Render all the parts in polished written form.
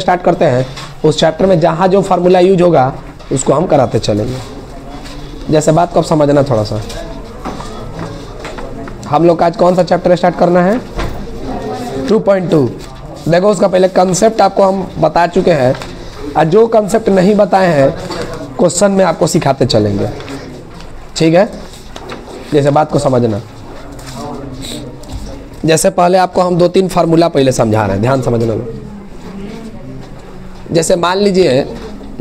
Start करते हैं उस चैप्टर में जहाँ जो फार्मूला यूज होगा उसको हम कराते चलेंगे। जैसे बात को अब समझना थोड़ा सा। हम लोग आज कौन सा चैप्टर स्टार्ट करना है? 2.2। देखो उसका पहले कंसेप्ट आपको हम बता चुके हैं और जो कंसेप्ट नहीं बताए हैं क्वेश्चन में आपको सिखाते चलेंगे, ठीक है? जैसे बात को समझना, जैसे पहले आपको हम 2-3 फार्मूला पहले समझा रहे हैं, ध्यान समझना लोग। जैसे मान लीजिए,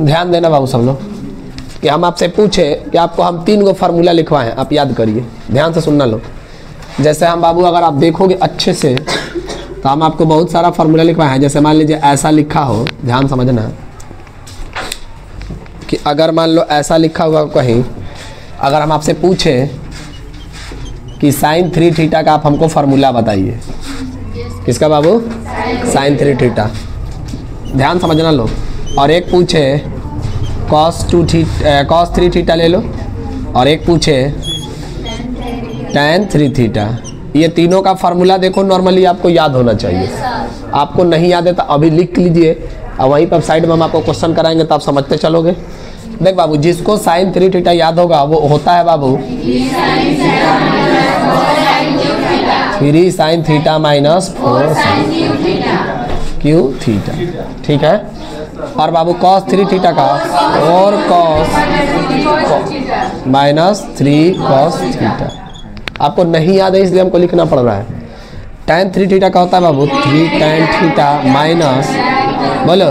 ध्यान देना बाबू सब लोग, कि हम आपसे पूछे कि आपको हम 3 गो फार्मूला लिखवाएं, आप याद करिए, ध्यान से सुनना लो। जैसे हम बाबू अगर आप देखोगे अच्छे से तो हम आपको बहुत सारा फार्मूला लिखवाए हैं। जैसे मान लीजिए ऐसा लिखा हो, ध्यान समझना, कि अगर मान लो ऐसा लिखा हुआ कहीं, अगर हम आपसे पूछे कि sin 3 थीटा का आप हमको फार्मूला बताइए, किसका बाबू? sin 3 थीटा, ध्यान समझना लो। और एक पूछे cos 3 थीटा ले लो, और एक पूछे tan 3 थीटा। ये तीनों का फार्मूला देखो नॉर्मली आपको याद होना चाहिए। आपको नहीं याद है तो अभी लिख लीजिए और वहीं पर साइड में हम आपको क्वेश्चन कराएंगे तो आप समझते चलोगे। देख बाबू, जिसको sin 3 थीटा याद होगा वो होता है बाबू 3 sin theta minus 4 Q theta, ठीक है? और बाबू cos 3 थीटा का 4 cos माइनस 3 cos थीटा। आपको नहीं याद है इसलिए हमको लिखना पड़ रहा है। tan 3 थीटा का होता है बाबू 3 tan थीटा माइनस, बोलो,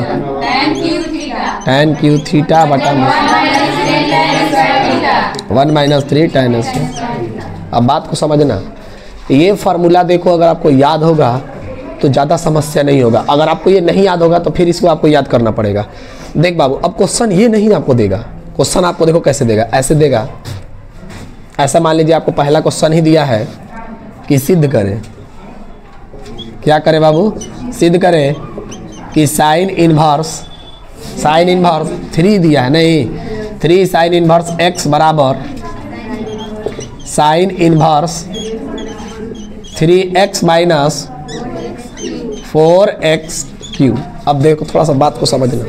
tan क्यू थीटा बटा 1 माइनस 3 tan s। अब बात को समझना, ये फार्मूला देखो अगर आपको याद होगा तो ज़्यादा समस्या नहीं होगा। अगर आपको ये नहीं याद होगा तो फिर इसको आपको याद करना पड़ेगा। देख बाबू, अब क्वेश्चन ये नहीं आपको देगा, क्वेश्चन आपको देखो कैसे देगा, ऐसे देगा। ऐसा मान लीजिए आपको पहला क्वेश्चन ही दिया है कि सिद्ध करें, क्या करें बाबू? सिद्ध करें कि साइन इनवर्स 3 दिया है, नहीं 3 साइन इनवर्स x बराबर sine inverse 3x minus 4x Q. अब देखो थोड़ा सा बात को समझना,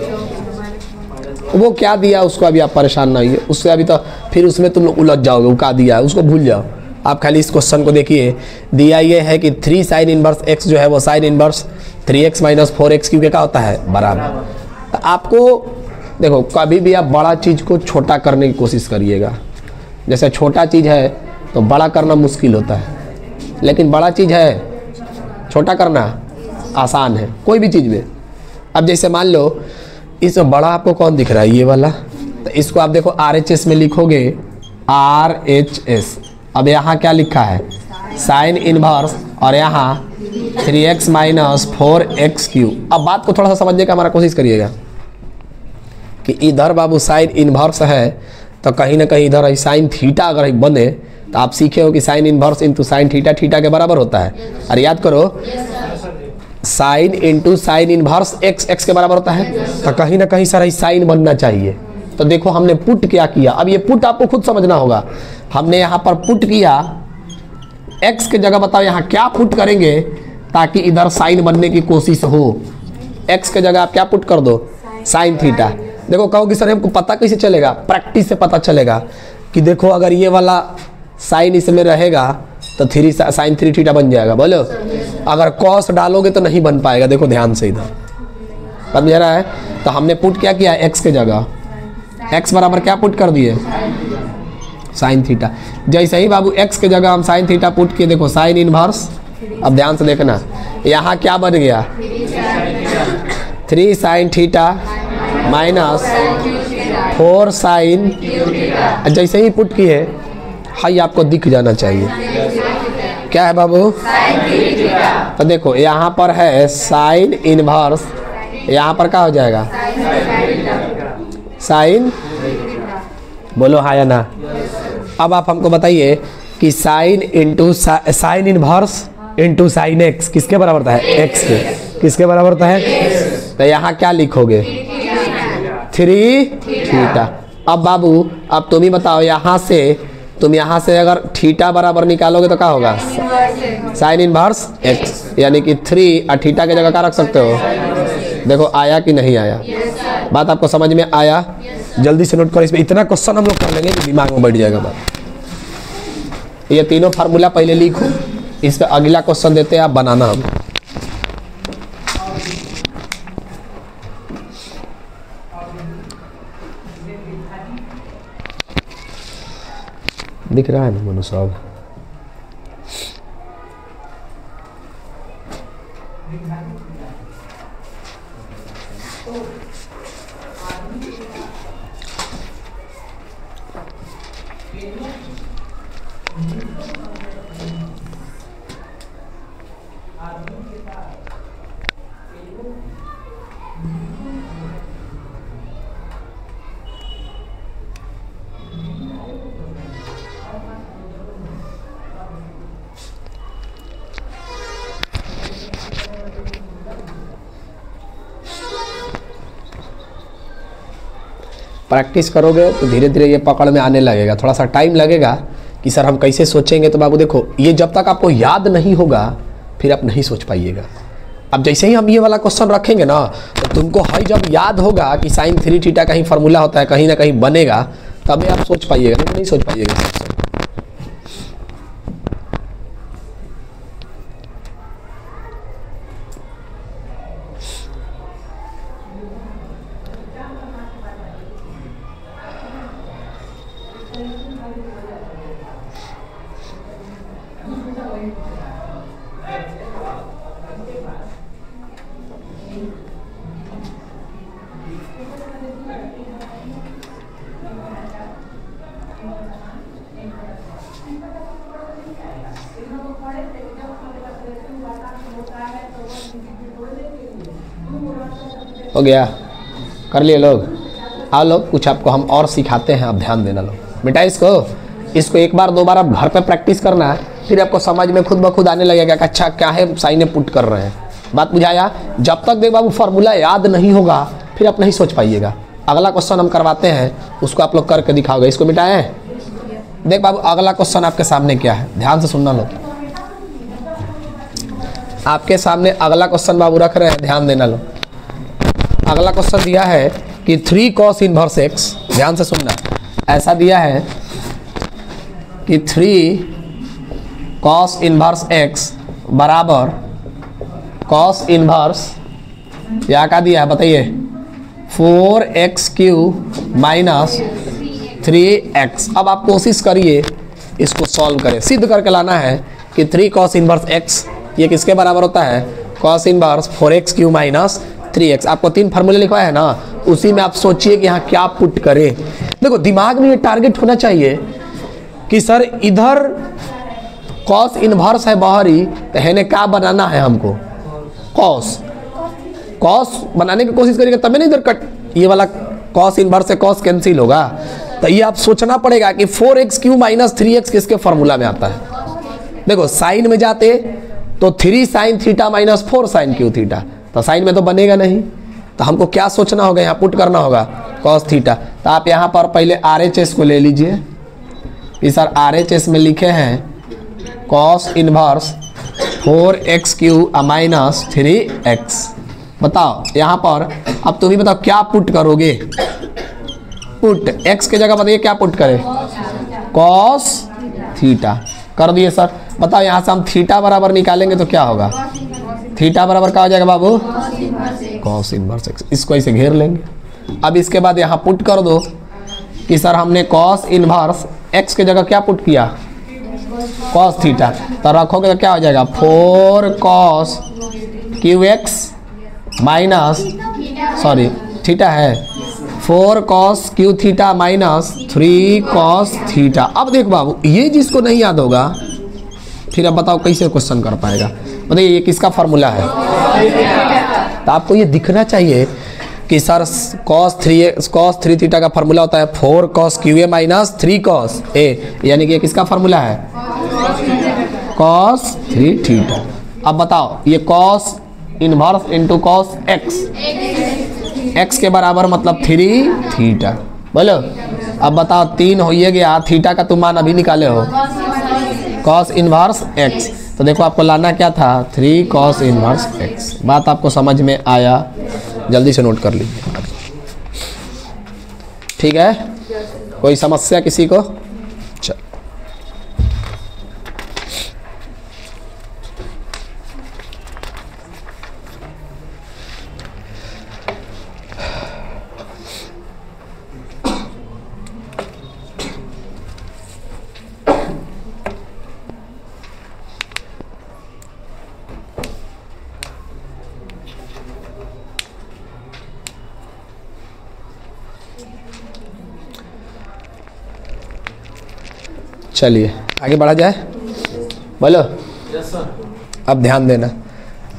वो क्या दिया उसको अभी आप परेशान ना होइए, उससे अभी तो फिर उसमें तुम लोग उलझ जाओगे। वो क्या दिया है उसको भूल जाओ, आप खाली इस क्वेश्चन को देखिए। दिया ये है कि 3 साइन इनवर्स x जो है वो sine inverse 3x minus 4x Q के क्या होता है? बराबर। तो आपको देखो, कभी भी आप बड़ा चीज़ को छोटा करने की कोशिश करिएगा। जैसे छोटा चीज़ है तो बड़ा करना मुश्किल होता है, लेकिन बड़ा चीज़ है छोटा करना आसान है कोई भी चीज़ में। अब जैसे मान लो इसमें बड़ा आपको कौन दिख रहा है? ये वाला। तो इसको आप देखो RHS में लिखोगे, RHS। अब यहाँ क्या लिखा है? साइन इनवर्स, और यहाँ 3x माइनस 4x क्यू। अब बात को थोड़ा सा समझने का हमारा कोशिश करिएगा कि इधर बाबू साइन इनवर्स है तो कहीं ना कहीं इधर साइन थीटा अगर बने तो आप सीखे हो कि sine inverse into sine theta theta के बराबर होता है। और याद करो, sine into sine inverse x के बराबर होता है, तो कहीं ना कहीं सर साइन बनना चाहिए। तो देखो हमने पुट क्या किया, अब ये पुट आपको खुद समझना होगा। हमने यहाँ पर पुट किया, x के जगह बताओ यहाँ क्या पुट करेंगे ताकि इधर साइन बनने की कोशिश हो। x के जगह आप क्या पुट कर दो? Sine theta. देखो कहोगे सर हमको पता कैसे चलेगा? प्रैक्टिस से पता चलेगा कि देखो अगर ये वाला साइन इसमें रहेगा तो 3 साइन 3 थीटा बन जाएगा। बोलो, अगर कॉस डालोगे तो नहीं बन पाएगा। देखो ध्यान से इधर समझ रहा है? तो हमने पुट क्या किया? x के जगह x बराबर क्या पुट कर दिए? Sine theta. जैसे ही बाबू x के जगह हम साइन थीटा पुट किए, देखो साइन इनवर्स। अब ध्यान से देखना, यहाँ क्या बन गया? 3 साइन थीटा माइनस 4 साइन। जैसे ही पुट किए, हाई आपको दिख जाना चाहिए क्या है बाबू? तो देखो यहाँ पर है साइन इनवर्स, यहाँ पर क्या हो जाएगा? साइन। बोलो हाँ या ना। अब आप हमको बताइए कि sine into sine inverse into sine x किसके बराबर होता है? एक्स के। किसके बराबर होता है? तो यहाँ क्या लिखोगे? 3 थीटा। अब बाबू अब तुम ही बताओ, यहाँ से अगर थीटा बराबर निकालोगे तो क्या होगा? साइन इनवर्स एक्स, यानी कि 3 और थीटा की जगह क्या रख सकते हो? देखो आया कि नहीं आया? बात आपको समझ में आया? जल्दी से नोट करो, इसमें इतना क्वेश्चन हम लोग कर लेंगे कि दिमाग में बैठ जाएगा बात। ये तीनों फार्मूला पहले लिखो, इस पर अगला क्वेश्चन देते हैं, आप बनाना। हम दिख रहा है ना मनु साहब? प्रैक्टिस करोगे तो धीरे धीरे ये पकड़ में आने लगेगा। थोड़ा सा टाइम लगेगा कि सर हम कैसे सोचेंगे, तो बाबू देखो ये जब तक आपको याद नहीं होगा फिर आप नहीं सोच पाइएगा। अब जैसे ही हम ये वाला क्वेश्चन रखेंगे ना, तो तुमको हाई जब याद होगा कि साइन 3 थीटा कहीं फार्मूला होता है, कहीं ना कहीं बनेगा, तभी आप सोच पाइएगा, नहीं सोच पाइएगा। हो गया? कर लिए लोग? आओ लोग, कुछ आपको हम और सिखाते हैं, आप ध्यान देना लोग। बेटा इसको एक बार दो बार आप घर पे प्रैक्टिस करना है, फिर आपको समझ में खुद ब खुद आने लगेगा कि अच्छा क्या है साइन पुट कर रहे हैं। बात बुझाया? जब तक देख बाबू फार्मूला याद नहीं होगा फिर आप नहीं सोच पाइएगा। अगला क्वेश्चन हम करवाते हैं, उसको आप लोग करके दिखाओगे। इसको मिटाएं? देख बाबू अगला क्वेश्चन आपके सामने क्या है, ध्यान से सुनना लोग। आपके सामने अगला क्वेश्चन बाबू रख रहे हैं, ध्यान देना लोग। अगला क्वेश्चन दिया है कि 3 cos इनवर्स x, ध्यान से सुनना, ऐसा दिया है कि 3 cos इनवर्स x बराबर cos इनवर्स, क्या क्या दिया है बताइए, 4x³ माइनस 3x। अब आप कोशिश करिए इसको सॉल्व करें, सिद्ध करके लाना है कि 3 cos इनवर्स x ये किसके बराबर होता है, cos inverse 4x³ minus 3x। आपको 3 फार्मूले लिखवाया है ना, उसी में आप सोचिए कि यहाँ क्या पुट करें। देखो दिमाग में ये टारगेट होना चाहिए कि सर इधर cos इनवर्स है बाहरी, तो है क्या बनाना है हमको, cos बनाने की कोशिश करिएगा, तभी नहीं इधर कट ये वाला cos इनवर्स से cos कैंसिल होगा। तो ये आप सोचना पड़ेगा कि 4x³ माइनस 3x किसके फार्मूला में आता है। देखो साइन में जाते तो 3 sin theta minus 4 sin Q theta, तो साइन में तो बनेगा नहीं, तो हमको क्या सोचना होगा, यहाँ पुट करना होगा cos थीटा। तो आप यहाँ पर पहले RHS को ले लीजिए कि सर RHS में लिखे हैं cos inverse 4x³ minus 3x। बताओ यहाँ पर, अब तुम ही बताओ क्या पुट करोगे, पुट x के जगह बताइए क्या पुट करें, cos थीटा। कर दिए सर। बताओ यहाँ से हम थीटा बराबर निकालेंगे तो क्या होगा, थीटा बराबर क्या हो जाएगा बाबू, cos इनवर्स x। इसको ऐसे घेर लेंगे। अब इसके बाद यहाँ पुट कर दो कि सर हमने cos इनवर्स x के जगह क्या पुट किया, cos थीटा, तो रखोगे तो क्या हो जाएगा 4 cos QX minus, sorry theta है, 4 cos Q theta minus 3 cos theta. अब देख बाबू ये जिसको नहीं याद होगा फिर अब बताओ कैसे क्वेश्चन कर पाएगा। बताइए ये किसका फार्मूला है, तो आपको ये दिखना चाहिए कि सर cos 3 थीटा का फार्मूला होता है 4 cos QA minus 3 cos A, यानी कि ये किसका फार्मूला है, cos 3 थीटा। अब बताओ ये cos inverse into cos x के बराबर मतलब 3 थीटा, बोलो। अब बताओ 3 हो ये गया, थीटा का तुम मान अभी निकाले हो, cos इनवर्स x। तो देखो आपको लाना क्या था, 3 cos इनवर्स x। बात आपको समझ में आया? जल्दी से नोट कर लीजिए। ठीक है, कोई समस्या किसी को? चल चलिए आगे बढ़ा जाए। बोलो। Yes sir. अब ध्यान देना,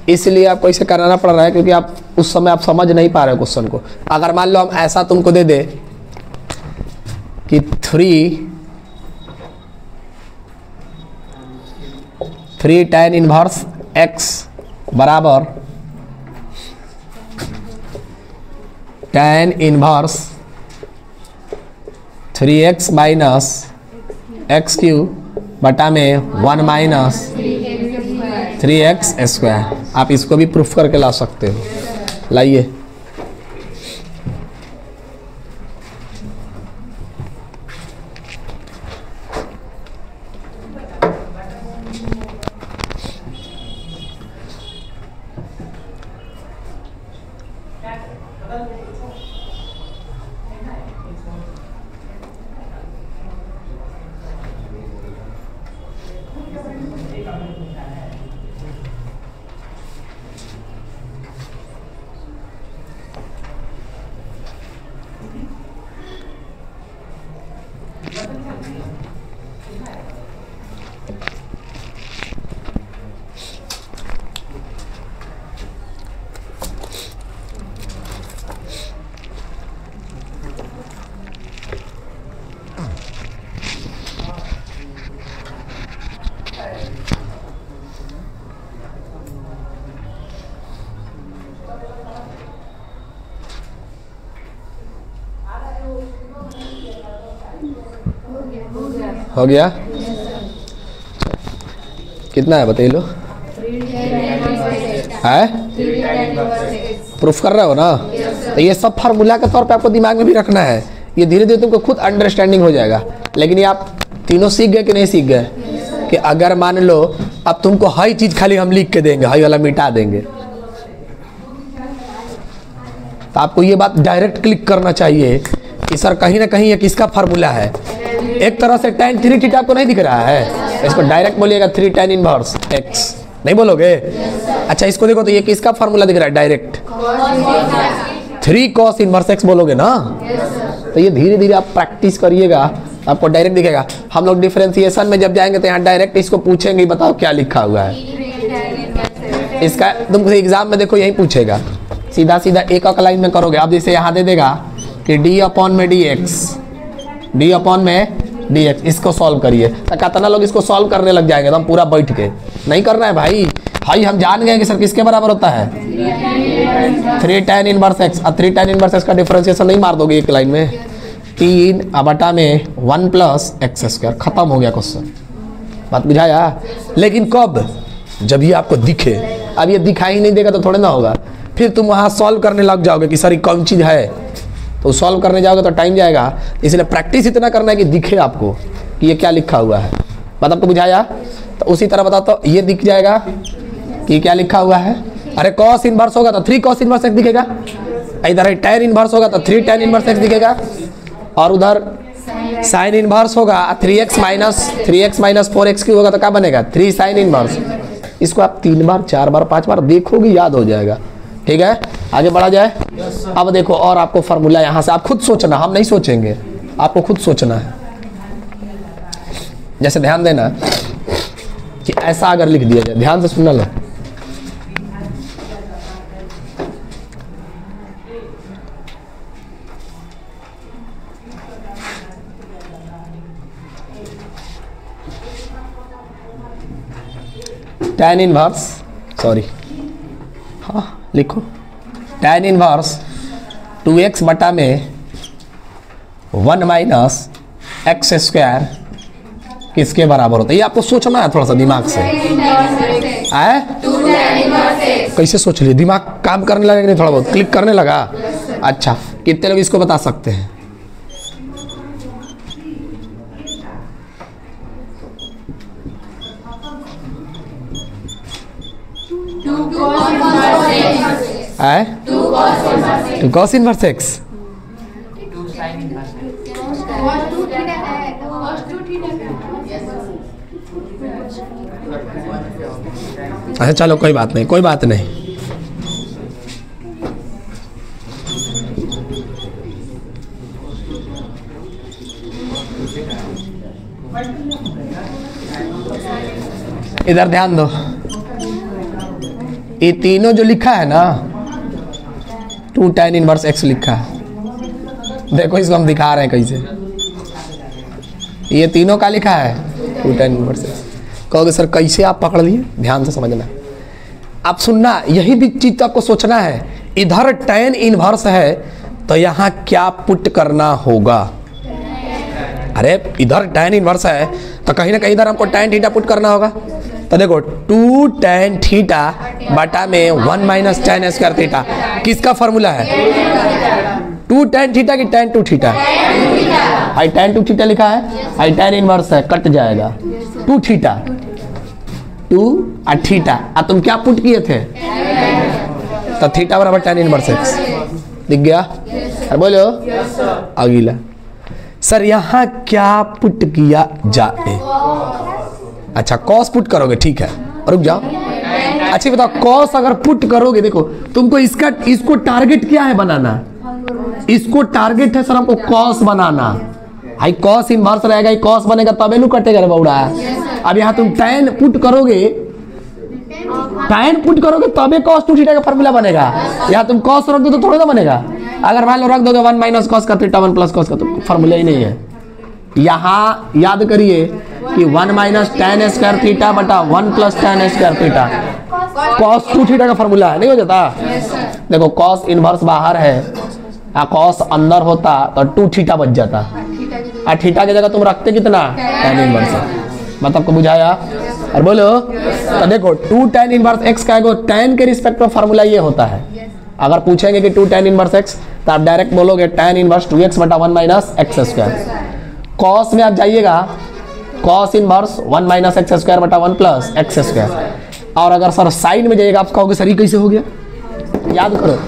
इसलिए आपको इसे कराना पड़ रहा है क्योंकि आप उस समय आप समझ नहीं पा रहे हो क्वेश्चन को। अगर मान लो हम ऐसा तुमको दे दे कि 3 tan इनवर्स x बराबर tan inverse 3x minus x cube बटा में 1 माइनस 3x स्क्वायर। आप इसको भी प्रूफ करके ला सकते हो, लाइए। हो गया? कितना है बताइए लो। है प्रूफ कर रहे हो ना? तो ये सब फार्मूला के तौर पे आपको दिमाग में भी रखना है। ये धीरे धीरे तुमको खुद अंडरस्टैंडिंग हो जाएगा। लेकिन ये आप तीनों सीख गए कि नहीं सीख गए? कि अगर मान लो अब तुमको हाई चीज खाली हम लिख के देंगे, हाई वाला मिटा देंगे, तो आपको ये बात डायरेक्ट क्लिक करना चाहिए कि सर कहीं ना कहीं ये किसका फार्मूला है। एक तरह से tan 3 थीटा आपको नहीं दिख रहा है, इसको डायरेक्ट बोलिएगा 3 tan इनवर्स x, नहीं बोलोगे? अच्छा इसको देखो तो ये किसका फार्मूला दिख रहा है? डायरेक्ट 3 cos इनवर्स x बोलोगे ना? तो ये धीरे धीरे आप प्रैक्टिस करिएगा, आपको डायरेक्ट दिखेगा। हम लोग डिफरेंशिएशन में जब जाएंगे तो यहाँ डायरेक्ट इसको पूछेंगे बताओ क्या लिखा हुआ है। इसका तुमको एग्जाम में देखो यही पूछेगा, सीधा सीधा एक लाइन में करोगे। अब जैसे यहाँ दे देगा कि d अपॉन में dx, इसको सॉल्व करिए। तो कितना लोग इसको सॉल्व करने लग जाएंगे, तो हम पूरा बैठ के नहीं करना है भाई। भाई हम जान गए कि सर किसके बराबर होता है? 3 tan इनवर्स x। अब 3 tan इनवर्स x का डिफरेंशिएशन नहीं मार दोगे एक लाइन में? 3 बटा में 1 प्लस एक्स स्क्वायर। खत्म हो गया क्वेश्चन। बात बुझाया? लेकिन कब? जब ये आपको दिखे। अब ये दिखाई नहीं देगा तो थोड़े ना होगा। फिर तुम वहाँ सॉल्व करने लग जाओगे कि सर ये कौन चीज़ है, तो सॉल्व करने जाओगे तो टाइम जाएगा। इसलिए प्रैक्टिस इतना करना है कि दिखे आपको कि ये क्या लिखा हुआ है। बात आपको बुझाया? तो उसी तरह बताओ तो ये दिख जाएगा कि क्या लिखा हुआ है। अरे कॉस इनवर्स होगा तो 3 cos इनवर्स x दिखेगा, इधर tan इनवर्स होगा तो 3 tan इनवर्स x दिखेगा, और उधर साइन इनवर्स होगा 3x माइनस 4x क्यों होगा तो क्या बनेगा? 3 sin इनवर्स। इसको आप 3 बार 4 बार 5 बार देखोगे, याद हो जाएगा। ठीक है, आगे बढ़ा जाए। अब देखो और आपको फार्मूला यहाँ से आप खुद सोचना, हम नहीं सोचेंगे, आपको खुद सोचना है। जैसे ध्यान देना कि ऐसा अगर लिख दिया जाए, ध्यान से सुनना लो। tan इनवर्स, सॉरी, हाँ लिखो, tan इनवर्स 2x बटा में 1 माइनस एक्स स्क्वायर किसके बराबर होता है? ये आपको सोचना है थोड़ा सा दिमाग से। आए कैसे सोच लिए? दिमाग काम करने लगा कि नहीं? थोड़ा बहुत क्लिक करने लगा? अच्छा, कितने लोग इसको बता सकते हैं? आए 2 cos इनवर्स एक्स। अच्छा चलो कोई बात नहीं, कोई बात नहीं। इधर ध्यान दो, ये तीनों जो लिखा है ना 2 tan इनवर्स एक्स लिखा है, देखो इसको हम दिखा रहे हैं कैसे। ये तीनों का लिखा है 2 tan इनवर्स एक्स। कहोगे सर कैसे आप पकड़ लिए? ध्यान से समझना, आप सुनना, यही भी चीज आपको सोचना है। इधर tan इनवर्स है तो यहाँ क्या पुट करना होगा? अरे इधर tan इनवर्स है तो कहीं ना कहीं इधर हमको tan थीटा पुट करना होगा। तो देखो 2 tan थीटा बटा में 1 माइनस tan स्क्वायर थीटा किसका फॉर्मूला है? 2 tan थीटा की tan 2 थीटा? आई tan 2 थीटा लिखा है, आई tan इनवर्स है, कट जाएगा 2 थीटा 2 और थीटा। तुम क्या पुट किए थे? तो थीटा बराबर tan इनवर्स एक्स। दिख गया? अरे बोलो अगला सर यहाँ क्या पुट किया जाए? अच्छा कॉस पुट करोगे, ठीक है, रुक जाओ। अच्छा बताओ, कॉस अगर पुट करोगे, देखो तुमको इसको टारगेट क्या है बनाना? इसको टारगेट है सर हमको कॉस बनाना। भाई कॉस इनवर्स रहेगा, ये कॉस बनेगा तबे नु कटेगा रे बौड़ा। अब यहाँ तुम tan पुट करोगे, tan पुट करोगे तबे cos 2 थीटा का फार्मूला बनेगा। यहाँ तुम cos रख दो तो थोड़ा ना बनेगा। अगर मान लो रख दोगे 1 माइनस cos का थीटा 1 प्लस cos का, तो फार्मूला ही नहीं है। यहाँ याद करिए कि 1 माइनस tan स्क्वायर थीटा बटा 1 plus tan square theta cos 2 theta का फार्मूला है, नहीं हो जाता? देखो cos इनवर्स बाहर है, cos अंदर होता तो 2 थीटा बच जाता, और थीटा की जगह तुम रखते कितना? tan inverse. मतलब को बुझाया? और बोलो तो देखो 2 tan इनवर्स एक्स का tan के रिस्पेक्ट में फार्मूला ये होता है। अगर पूछेंगे कि 2 tan इनवर्स एक्स तो आप डायरेक्ट बोलोगे tan इनवर्स 2x बटा 1 माइनस एक्स स्क्वायर। कॉस में आप जाइएगा cos inverse 1 minus x square बटा 1 प्लस एक्स स्क्वायर। और अगर सर साइन में जाइएगा, आप कहोगे सर ये कैसे हो गया? याद करो,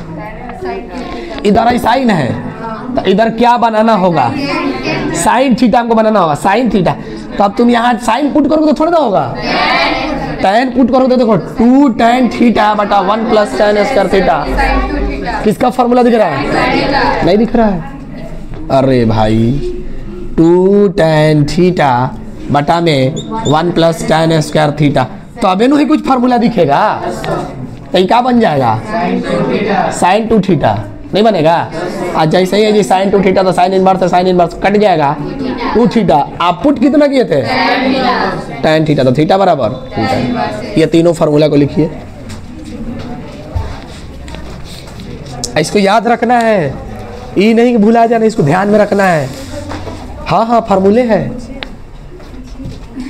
इधर ही साइन है तो इधर क्या बनाना होगा? साइन थीटा हमको बनाना होगा, साइन थीटा। तो अब तुम यहाँ साइन पुट करोगे तो थोड़ा ना होगा, tan पुट करोगे तो देखो 2 tan थीटा बटा 1 प्लस tan स्क्वायर थीटा किसका फॉर्मूला दिख रहा है? नहीं दिख रहा है। अरे भाई 2 tan थीटा बटा में 1 प्लस tan स्क्वायर थीटा, तो अबे नु ही कुछ फार्मूला दिखेगा। तो ये क्या बन जाएगा? sin 2 थीटा नहीं बनेगा? आज जैसे ही है जी sin 2 थीटा तो sin इनवर्स है, sin इनवर्स कट जाएगा 2 थीटा। आप पुट कितना किए थे? tan थीटा, तो थीटा बराबर थीटा। ये तीनों फार्मूला को लिखिए, इसको याद रखना है, ये नहीं कि भूला जाना, इसको ध्यान में रखना है। हाँ हाँ फार्मूले है,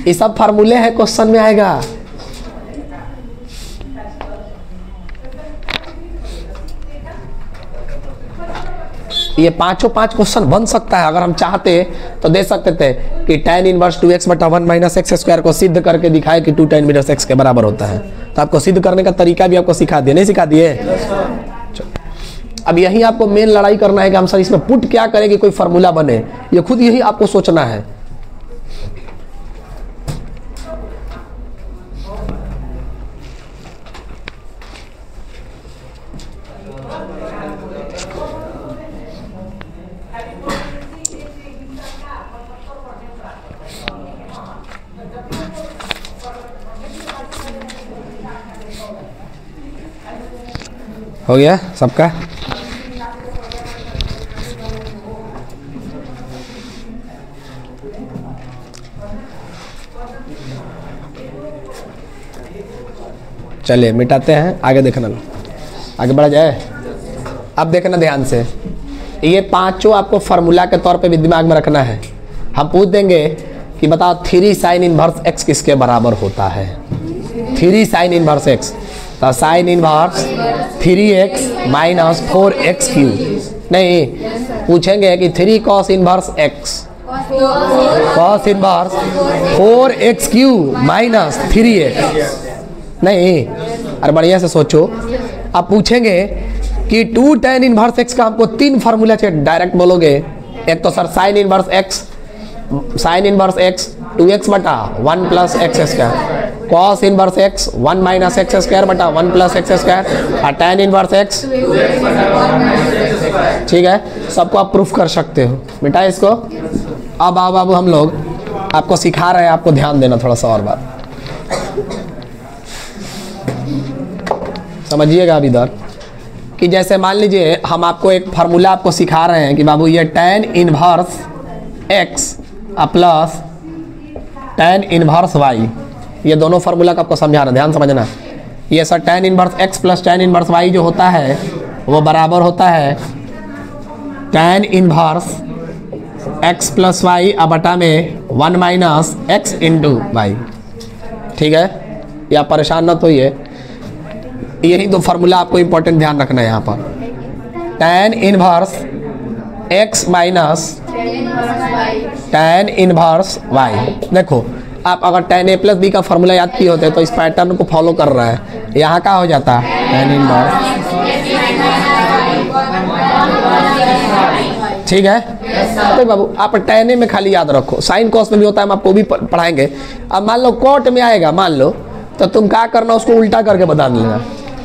ये सब फार्मूले हैं, क्वेश्चन में आएगा। ये 5 क्वेश्चन बन सकता है, अगर हम चाहते तो दे सकते थे कि tan इनवर्स 2x बटा 1 माइनस एक्स स्क्वायर को सिद्ध करके दिखाए कि 2 tan इनवर्स x के बराबर होता है। तो आपको सिद्ध करने का तरीका भी आपको सिखा दिए, नहीं सिखा दिए? अब यही आपको मेन लड़ाई करना है कि हम सर इसमें पुट क्या करें कि कोई फार्मूला बने, ये खुद यही आपको सोचना है। हो गया सबका? चलिए मिटाते हैं, आगे देखना लो, आगे बढ़ा जाए। अब देखना ध्यान से, ये 5 आपको फार्मूला के तौर पे भी दिमाग में रखना है। हम पूछ देंगे कि बताओ 3 sin इनवर्स x किसके बराबर होता है? 3 साइन इनवर्स एक्स, तो sine inverse 3x minus 4x cube. नहीं, पूछेंगे कि 3 cos inverse x, cos inverse 4x cube minus 3x। नहीं, अरे बढ़िया से सोचो। अब पूछेंगे कि 2 tan इनवर्स x का हमको 3 फार्मूला चाहिए, डायरेक्ट बोलोगे। एक तो sir sine inverse x, sine inverse x 2x बटा 1 plus x square, cos inverse x 1 minus x square बटा 1 प्लस एक्स स्क्वायर, और tan इनवर्स x। ठीक है, सबको आप प्रूफ कर सकते हो। मिटाए इसको। अब हम लोग आपको सिखा रहे हैं, आपको ध्यान देना थोड़ा सा और बात समझिएगा अब इधर, कि जैसे मान लीजिए हम आपको एक फार्मूला आपको सिखा रहे हैं कि बाबू ये tan inverse x plus tan inverse y, ये दोनों फार्मूला का आपको समझा रहे हैं, ध्यान समझना। ये sir tan inverse x plus tan inverse y जो होता है वो बराबर होता है tan inverse x plus y अब बटा में 1 माइनस x इंटू वाई। ठीक है, या परेशान न तो यही दो फार्मूला आपको इंपॉर्टेंट ध्यान रखना है यहाँ पर। tan inverse x minus tan inverse y। देखो आप अगर tan a प्लस बी का फार्मूला याद किए होते तो इस पैटर्न को फॉलो कर रहा है, यहाँ क्या हो जाता है tan इनवर्स। ठीक है, तो बाबू आप tan a में खाली याद रखो, साइन कॉस में भी होता है, हम आपको भी पढ़ाएंगे। अब मान लो कॉट में आएगा, मान लो, तो तुम क्या करना, उसको उल्टा करके बता देना।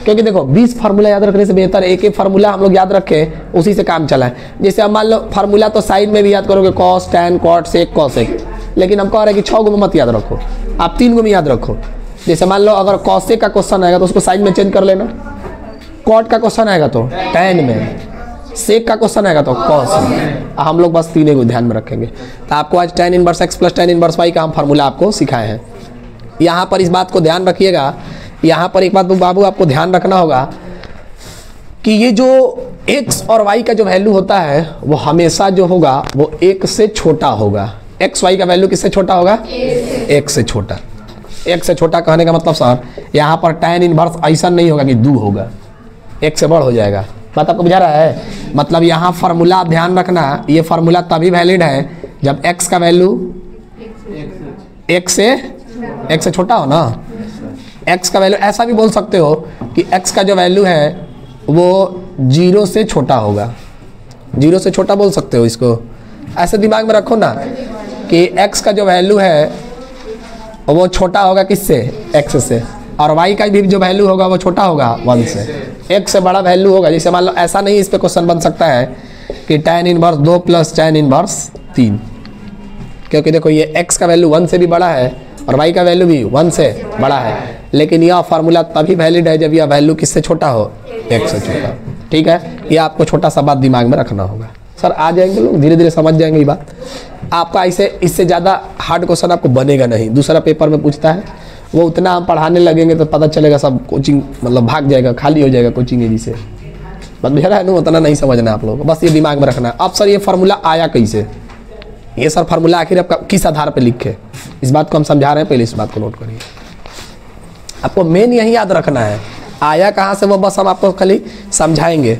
क्योंकि देखो 20 फार्मूला याद रखने से बेहतर एक एक फार्मूला हम लोग याद रखें, उसी से काम चलाएं। जैसे अब मान लो फार्मूला तो साइन में भी याद करोगे, cos tan cot sec cosec, लेकिन हम कह रहे हैं कि 6 गो में मत याद रखो, आप 3 गो में याद रखो। जैसे मान लो अगर कॉसेक का क्वेश्चन आएगा तो उसको साइन में चेंज कर लेना, कॉट का क्वेश्चन आएगा तो टैन में, सेक का क्वेश्चन आएगा तो कॉस में। हम लोग बस 3 को ध्यान में रखेंगे। तो आपको आज tan inverse x plus tan inverse y का हम फार्मूला आपको सिखाए हैं। यहाँ पर इस बात को ध्यान रखिएगा, यहाँ पर एक बात बाबू आपको ध्यान रखना होगा कि ये जो x और y का जो वैल्यू होता है वो हमेशा जो होगा वो 1 से छोटा होगा। x y का वैल्यू किससे छोटा होगा? 1 से छोटा। 1 से छोटा कहने का मतलब सर यहाँ पर tan इनवर्स ऐसा नहीं होगा कि 2 होगा, 1 से बड़ हो जाएगा। बात आपको बुझा रहा है? मतलब यहाँ फार्मूला आप ध्यान रखना, ये फार्मूला तभी वैलिड है जब x का वैल्यू 1 से छोटा हो ना। x का वैल्यू ऐसा भी बोल सकते हो कि x का जो वैल्यू है वो 0 से छोटा होगा, 0 से छोटा बोल सकते हो इसको। ऐसे दिमाग में रखो ना कि x का जो वैल्यू है वो छोटा होगा किससे? x से, और y का भी जो वैल्यू होगा वो छोटा होगा 1 से। 1 से बड़ा वैल्यू होगा। जैसे मान लो ऐसा नहीं, इस पे क्वेश्चन बन सकता है कि tan inverse 2 plus tan inverse 3, क्योंकि देखो ये x का वैल्यू 1 से भी बड़ा है और y का वैल्यू भी 1 से बड़ा है। लेकिन यह फार्मूला तभी वैलिड है जब यह वैल्यू किससे छोटा हो? 1 से छोटा। ठीक है, ये आपको छोटा सा बात दिमाग में रखना होगा। सर आ जाएंगे लोग, धीरे धीरे समझ जाएंगे ये बात। आपका इससे ज़्यादा हार्ड क्वेश्चन आपको बनेगा नहीं। दूसरा पेपर में पूछता है, वो उतना हम पढ़ाने लगेंगे तो पता चलेगा सब कोचिंग मतलब भाग जाएगा, खाली हो जाएगा कोचिंग एरी से। बस मेरा है ना, उतना नहीं समझना आप लोगों को, बस ये दिमाग में रखना। अब सर ये फार्मूला आया कैसे? ये सर फार्मूला आखिर आपका किस आधार पर लिखे, इस बात को हम समझा रहे हैं, पहले इस बात को नोट करिए। आपको मेन यही याद रखना है, आया कहाँ से वो बस हम आपको खाली समझाएंगे।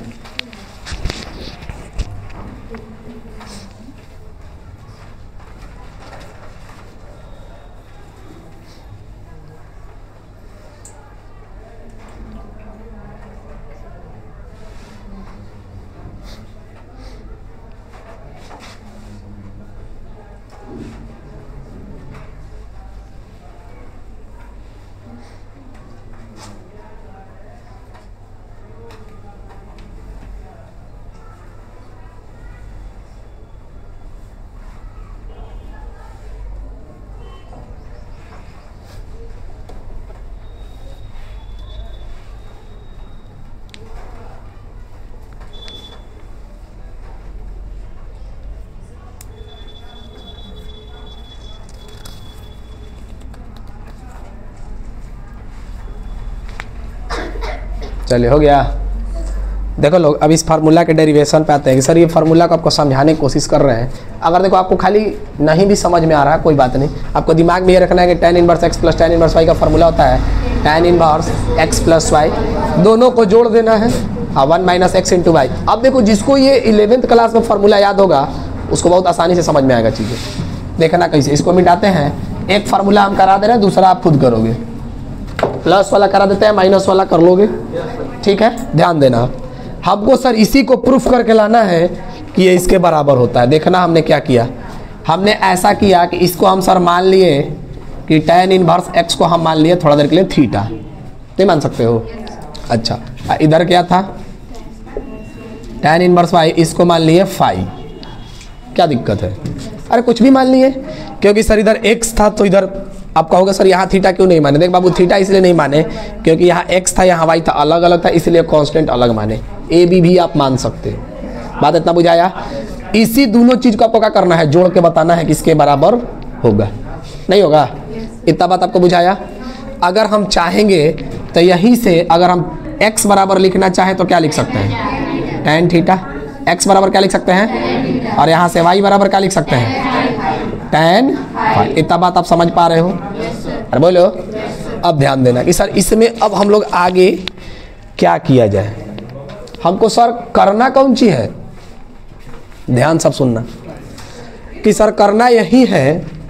चलिए हो गया, देखो लोग, अब इस फार्मूला के डेरिवेशन पे आते हैं कि सर ये फार्मूला को आपको समझाने की कोशिश कर रहे हैं। अगर देखो आपको खाली नहीं भी समझ में आ रहा है कोई बात नहीं, आपको दिमाग में ये रखना है कि tan inverse x plus tan inverse y का फार्मूला होता है tan inverse x plus y, दोनों को जोड़ देना है 1 माइनस एक्स इंटू वाई। अब देखो जिसको ये 11th क्लास में फार्मूला याद होगा उसको बहुत आसानी से समझ में आएगा चीज़ें। देखना कैसे इसको मिटाते हैं। एक फार्मूला हम करा दे रहे हैं, दूसरा आप खुद करोगे। प्लस वाला करा देते हैं, माइनस वाला कर लोगे, ठीक है। ध्यान देना, हमको सर इसी को प्रूफ करके लाना है कि ये इसके बराबर होता है। देखना हमने क्या किया, हमने ऐसा किया कि इसको हम सर मान लिए कि tan इनवर्स x को हम मान लिए थोड़ा देर के लिए थीटा, नहीं मान सकते हो। अच्छा, इधर क्या था tan इनवर्स y, इसको मान लिए फाई। क्या दिक्कत है? अरे कुछ भी मान लिए, क्योंकि सर इधर x था तो इधर आप कहोगे सर यहाँ थीटा क्यों नहीं माने। देख बाबू, थीटा इसलिए नहीं माने क्योंकि यहाँ x था यहाँ y था, अलग अलग था, इसलिए कांस्टेंट अलग माने। ए बी भी आप मान सकते हो। बात इतना बुझाया? इसी दोनों चीज को आपको क्या करना है, जोड़ के बताना है किसके बराबर होगा, नहीं होगा। इतना बात आपको बुझाया? अगर हम चाहेंगे तो यहीं से अगर हम x बराबर लिखना चाहें तो क्या लिख सकते हैं, tan थीटा। x बराबर क्या लिख सकते हैं, और यहाँ से y बराबर क्या लिख सकते हैं, tan फाई। इतना बात आप समझ पा रहे हो? अरे बोलो। अब ध्यान देना कि सर इसमें अब हम लोग आगे क्या किया जाए। हमको सर करना कौन सी है, ध्यान सब सुनना, कि सर करना यही है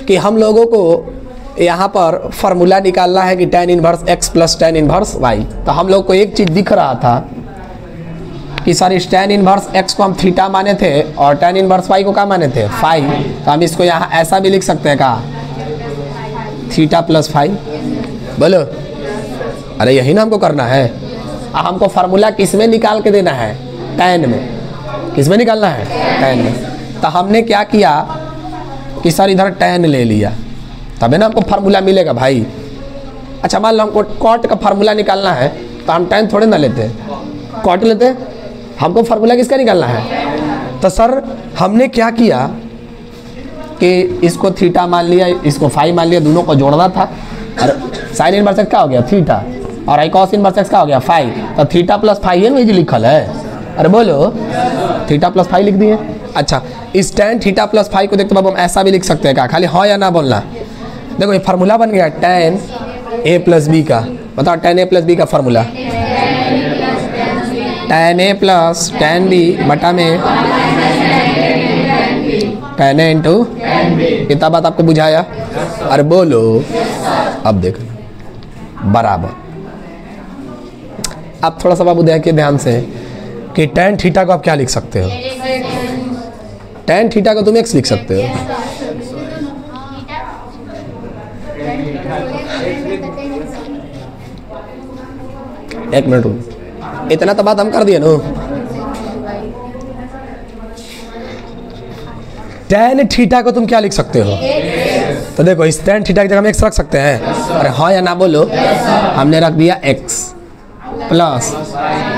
कि हम लोगों को यहाँ पर फार्मूला निकालना है कि tan inverse x plus tan inverse y। तो हम लोग को एक चीज़ दिख रहा था कि सर इस tan इनवर्स x को हम थीटा माने थे और tan इनवर्स y को क्या माने थे, फाई। तो हम इसको यहाँ ऐसा भी लिख सकते हैं का, थीटा प्लस फाई। बोलो, अरे यही ना हमको करना है। हमको फार्मूला किस में निकाल के देना है, tan में। किस में निकालना है, tan में। तो हमने क्या किया कि सर इधर tan ले लिया, तभी ना हमको फार्मूला मिलेगा भाई। अच्छा मान लो हमको कॉट का फार्मूला निकालना है तो हम tan थोड़े ना लेते, कॉट लेते। हमको फार्मूला किसका निकालना है। तो सर हमने क्या किया कि इसको थीटा मान लिया, इसको फाई मान लिया, दोनों को जोड़ना था। और साइन इनवर्स एक्स क्या हो गया, थीटा, और आई कॉस इनवर्स एक्स क्या हो गया, फाई। तो थीटा प्लस फाई है ना ये जो लिखल है। अरे बोलो, थीटा प्लस फाई लिख दिए। अच्छा, इस tan थीटा प्लस फाई को देखते बाबू हम ऐसा भी लिख सकते हैं क्या, खाली हाँ या ना बोलना। देखो ये फार्मूला बन गया tan a प्लस बी का। बताओ tan a प्लस बी का formula, tan a plus tan b बटा में tan a इंटू। इतना बात आपको बुझाया? अरे बोलो। अब देखो बराबर। आप थोड़ा सा बाबू देखिए ध्यान से कि tan थीटा को आप क्या लिख सकते हो, tan थीटा को तुम x लिख सकते हो। एक मिनट रुक, इतना तो बात हम कर दिए ना। tan थीटा को तुम क्या लिख सकते हो, तो देखो इस tan थीटा की जगह हम x रख सकते हैं। अरे हाँ या ना बोलो। हमने रख दिया x प्लस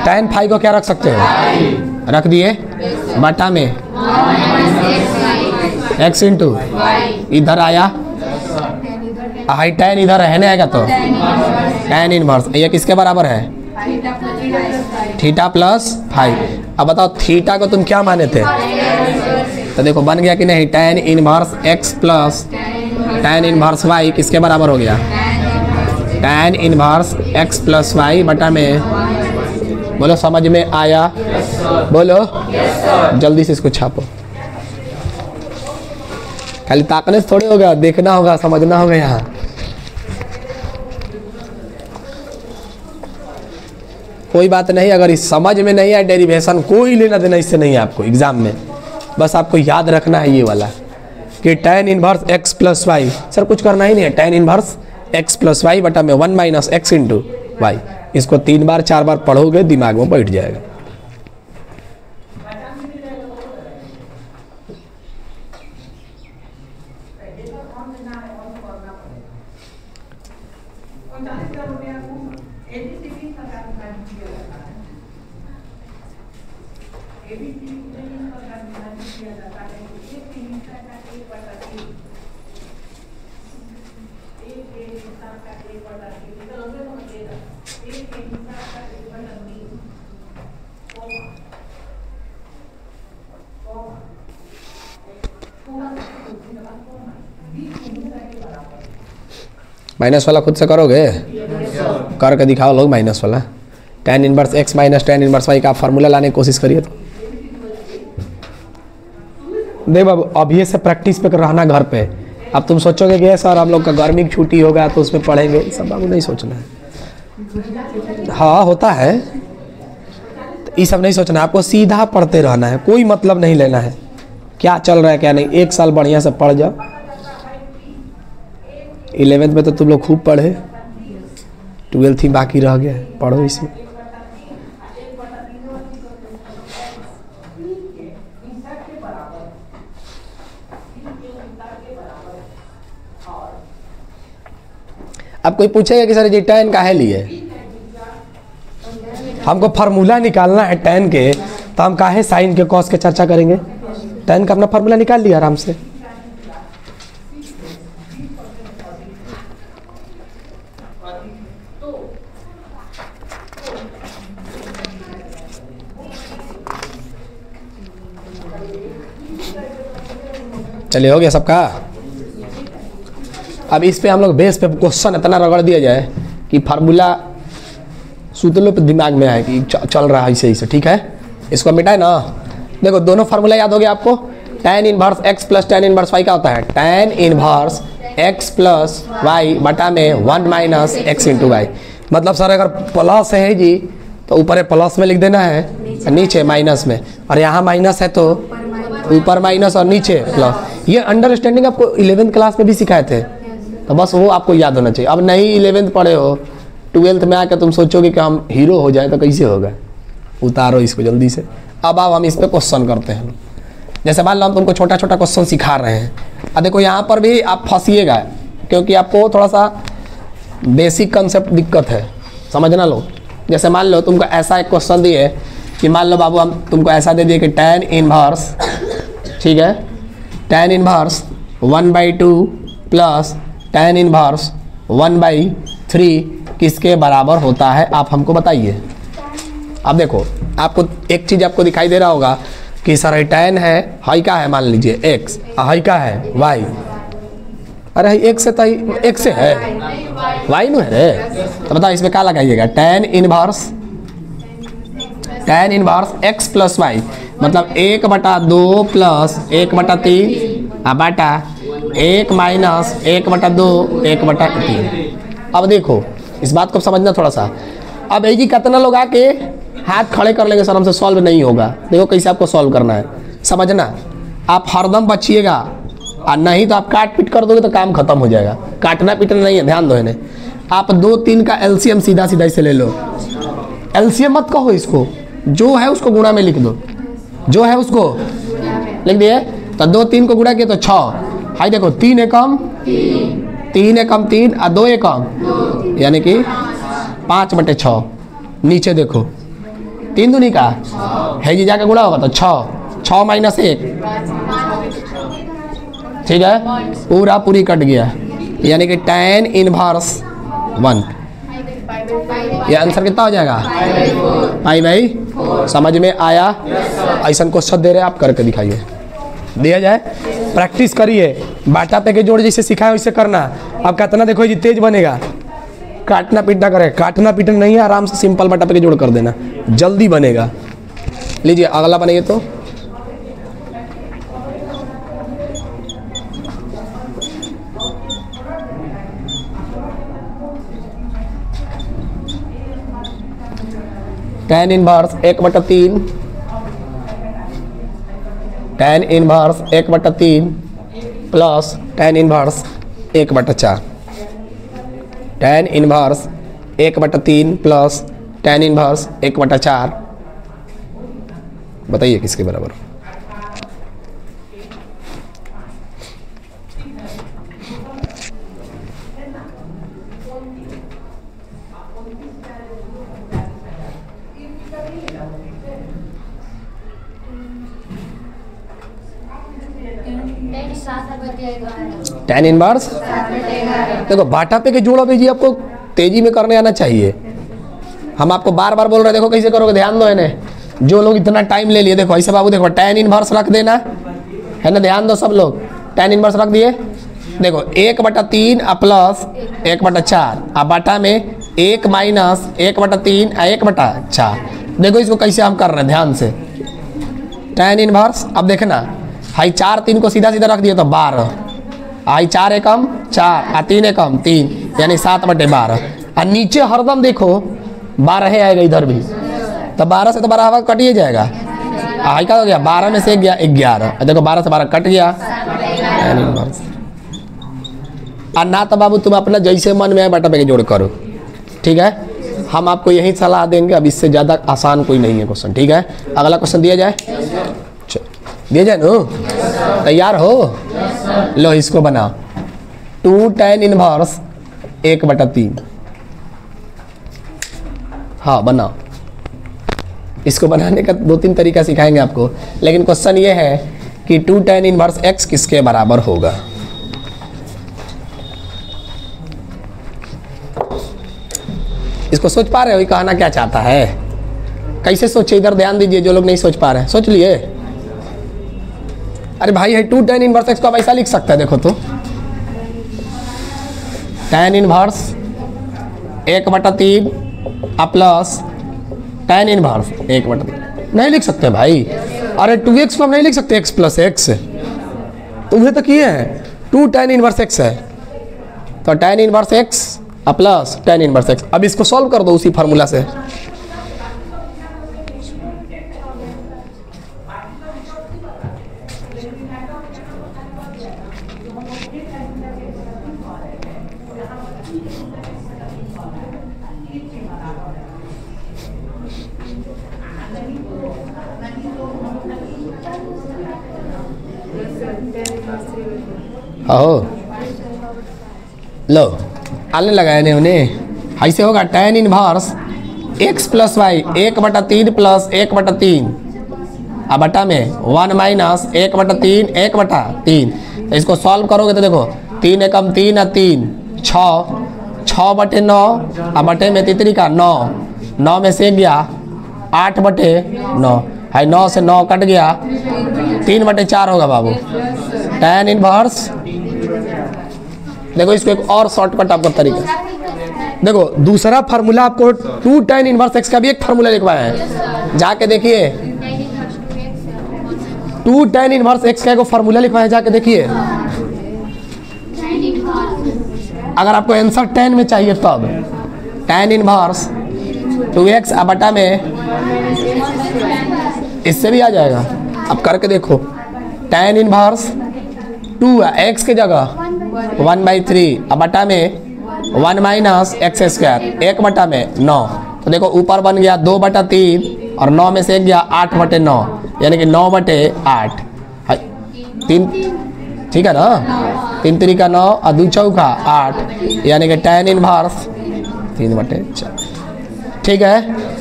tan फाई को क्या रख सकते हो, रख दिए बटा में x इंटू इधर आया हाई tan इधर रहने आएगा तो tan इनवर्स। ये किसके बराबर है, थीटा प्लस फाई। अब बताओ थीटा को तुम क्या माने थे, तो देखो बन गया कि नहीं, tan inverse x plus tan inverse y किसके बराबर हो गया, tan inverse x plus y बटा में। बोलो समझ में आया, बोलो जल्दी से इसको छापो। खाली ताकने से थोड़े होगा, देखना होगा, समझना होगा। यहाँ कोई बात नहीं, अगर इस समझ में नहीं आए डेरिवेशन कोई लेना देना इससे नहीं है आपको एग्जाम में। बस आपको याद रखना है ये वाला कि tan inverse x plus Y. Sir कुछ करना ही नहीं है, tan inverse x plus Y बटा में 1 माइनस एक्स इंटू वाई। इसको 3 बार 4 बार पढ़ोगे दिमाग में बैठ जाएगा। माइनस वाला खुद से करोगे? करके दिखाओ लोग माइनस वाला। tan inverse x minus tan inverse y का फार्मूला लाने की कोशिश करिए तो। देख बाबू अभी से प्रैक्टिस पे रहना घर पे। अब तुम सोचोगे कि सर हम लोग का गर्मी की छुट्टी होगा तो उसमें पढ़ेंगे, सब बाबू नहीं सोचना है। हाँ होता है, तो ये सब नहीं सोचना, आपको सीधा पढ़ते रहना है, कोई मतलब नहीं लेना है क्या चल रहा है क्या नहीं। एक साल बढ़िया से पढ़ जाओ। 11th में तो तुम लोग खूब पढ़े, 12th ही बाकी रह गया, पढ़ो इसमें। अब कोई पूछेगा कि सर जी tan काहे लिए, हमको फार्मूला निकालना है tan के, तो हम काहे साइन के कॉस के चर्चा करेंगे। tan का अपना फार्मूला निकाल लिया आराम से। चलिए हो गया सबका। अब इस पे हम लोग बेस पे क्वेश्चन इतना रगड़ दिया जाए कि फार्मूला सूतलों पे दिमाग में आए कि चल रहा है ऐसे ऐसे, ठीक है। इसको मिटाए ना। देखो दोनों फार्मूला याद हो गया आपको। tan inverse x plus tan inverse y क्या होता है? tan inverse x plus y बटा में 1 माइनस एक्स इंटू वाई। मतलब सर अगर प्लस है जी तो ऊपर प्लस में लिख देना है, नीचे माइनस में, और यहाँ माइनस है तो ऊपर माइनस और नीचे प्लस। ये अंडरस्टैंडिंग आपको 11th क्लास में भी सिखाए थे, तो बस वो आपको याद होना चाहिए। अब नहीं 11th पढ़े हो, 12th में आकर तुम सोचोगे कि हम हीरो हो जाए तो कैसे होगा। उतारो इसको जल्दी से। अब हम इस पर क्वेश्चन करते हैं। जैसे मान लो हम तुमको छोटा छोटा क्वेश्चन सिखा रहे हैं। अब देखो यहाँ पर भी आप फंसिएगा, क्योंकि आपको थोड़ा सा बेसिक कंसेप्ट दिक्कत है, समझना लो। जैसे मान लो तुमको ऐसा एक क्वेश्चन दिए कि मान लो बाबू हम तुमको ऐसा दे दिए कि tan इनवर्स, ठीक है, tan inverse 1/2 plus tan inverse 1/3 किसके बराबर होता है, आप हमको बताइए। अब देखो आपको एक चीज़ आपको दिखाई दे रहा होगा कि सर tan है, हाई का है मान लीजिए x, हाई का है y। अरे x से तो x से है, y नो है, तो बताओ इसमें क्या लगाइएगा। tan inverse x plus Y, मतलब 1/2 प्लस 1/3 बटा 1 माइनस 1/2 1/3। अब देखो इस बात को समझना थोड़ा सा। अब एक ही कितना लोग आके हाथ खड़े कर लेंगे, सर हमसे सॉल्व नहीं होगा। देखो कैसे आपको सॉल्व करना है, समझना। आप हरदम बचिएगा, और नहीं तो आप काट पीट कर दोगे तो काम खत्म हो जाएगा। काटना पीटना नहीं है, ध्यान दो इन्हें। आप 2 3 का एलसीएम सीधा सीधा इसे ले लो। एलसीएम मत कहो इसको, जो है उसको गुणा में लिख दो, जो है उसको लिख दिए। तो 2 3 को गुणा किया तो 6। हाई देखो 3 एकम 3 और 2 एकम, यानी कि 5/6। नीचे देखो 3 दूनी का है जी, जाकर गुणा होगा तो 6 माइनस 1, ठीक है, पूरी कट गया, यानी कि tan इनवर्स 1। ये आंसर कितना हो जाएगा? पाई। समझ में आया? ऐसा क्वेश्चन दे रहे हैं आप, करके दिखाइए, दिया जाए, प्रैक्टिस करिए। बाटा पे के जोड़ जैसे सिखाए वैसे करना। अब कितना देखो जी तेज बनेगा, काटना पीटना करे, काटना पीटना नहीं है, आराम से सिंपल बाटा पे के जोड़ कर देना, जल्दी बनेगा। लीजिए अगला बनेगा तो tan inverse 1/3 tan inverse 1/3 plus tan inverse 1/4। tan inverse 1/3 plus tan inverse 1/4 बताइए किसके बराबर? tan इनवर्स देखो बाटा पे के जोड़ा पे जी आपको तेजी में करने आना चाहिए। हम आपको बार बार बोल रहे हैं, देखो कैसे करोगे, ध्यान दो इन्हें। जो लोग इतना टाइम ले लिए, देखो ऐसे बाबू, देखो tan इनवर्स रख देना है ना, ध्यान दो सब लोग। tan इनवर्स रख दिए, देखो 1/3 प्लस 1/4 अब बटा में 1 माइनस 1/3 1/4। देखो इसको कैसे हम कर रहे हैं ध्यान से, tan इनवर्स। अब देखना, हाई 4 3 को सीधा सीधा रख दिए तो 12, आई 4 एकम 4 और 3 एकम 3 यानी 7/12। और नीचे हरदम देखो 12 आएगा इधर भी, तो 12 से तो 12 हवा कट ही जाएगा। आई का हो गया 12 में से 11, देखो 12 से 12 कट गया। और ना तो बाबू तुम अपना जैसे मन में है बटा पे जोड़ करो, ठीक है। हम आपको यही सलाह देंगे, अब इससे ज़्यादा आसान कोई नहीं है क्वेश्चन, ठीक है। अगला क्वेश्चन दिया जाए, दिया जाए नो, तैयार हो? लो इसको बनाओ, 2 tan इनवर्स 1/3। हाँ बनाओ, इसको बनाने का 2-3 तरीका सिखाएंगे आपको, लेकिन क्वेश्चन ये है कि 2 tan इनवर्स x किसके बराबर होगा। इसको सोच पा रहे हो, ये कहना क्या चाहता है, कैसे सोचे, इधर ध्यान दीजिए जो लोग नहीं सोच पा रहे हैं, सोच लिए। अरे भाई है 2 tan इनवर्स x को आप ऐसा लिख सकते हैं, देखो तो tan inverse 1/3 plus tan inverse 1/3 नहीं लिख सकते भाई। अरे 2x को हम नहीं लिख सकते x प्लस x, तुम्हें तो किए हैं 2 tan इनवर्स x है, तो tan inverse x plus tan inverse x। अब इसको सॉल्व कर दो उसी फार्मूला से, हो लो आने लगाया ने उन्हें, ऐसे होगा tan inverse x plus Y 1/3 प्लस 1/3 अब बटा में 1 माइनस 1/3 1/3। तो इसको सॉल्व करोगे तो देखो 3 एकम 3 और 3 6 6/9 अब बटे में तितरी का 9 9 में से गया 8/9 है, 9 से 9 कट गया 3/4 होगा बाबू tan इनवर्स। देखो इसको एक और शॉर्टकट आपका तरीका, देखो दूसरा फार्मूला आपको 2 tan इनवर्स x का भी एक फार्मूला लिखवाया है, जाके देखिए 2 tan इनवर्स x का एक फार्मूला लिखवाया है, जाके देखिए। अगर आपको आंसर 10 में चाहिए तब tan इनवर्स 2x अब बटा में इससे भी आ जाएगा। अब करके देखो tan इनवर्स 2 x की जगह 1/3 अब बटा में 1 माइनस x स्क्वायर 1 बटा में 9। तो देखो ऊपर बन गया 2/3 और 9 में से गया 8/9 यानी कि 9/8 3, ठीक है ना, 3 3 का 9 और 2 चौका 8 यानी कि tan इनवर्स 3/4, ठीक है।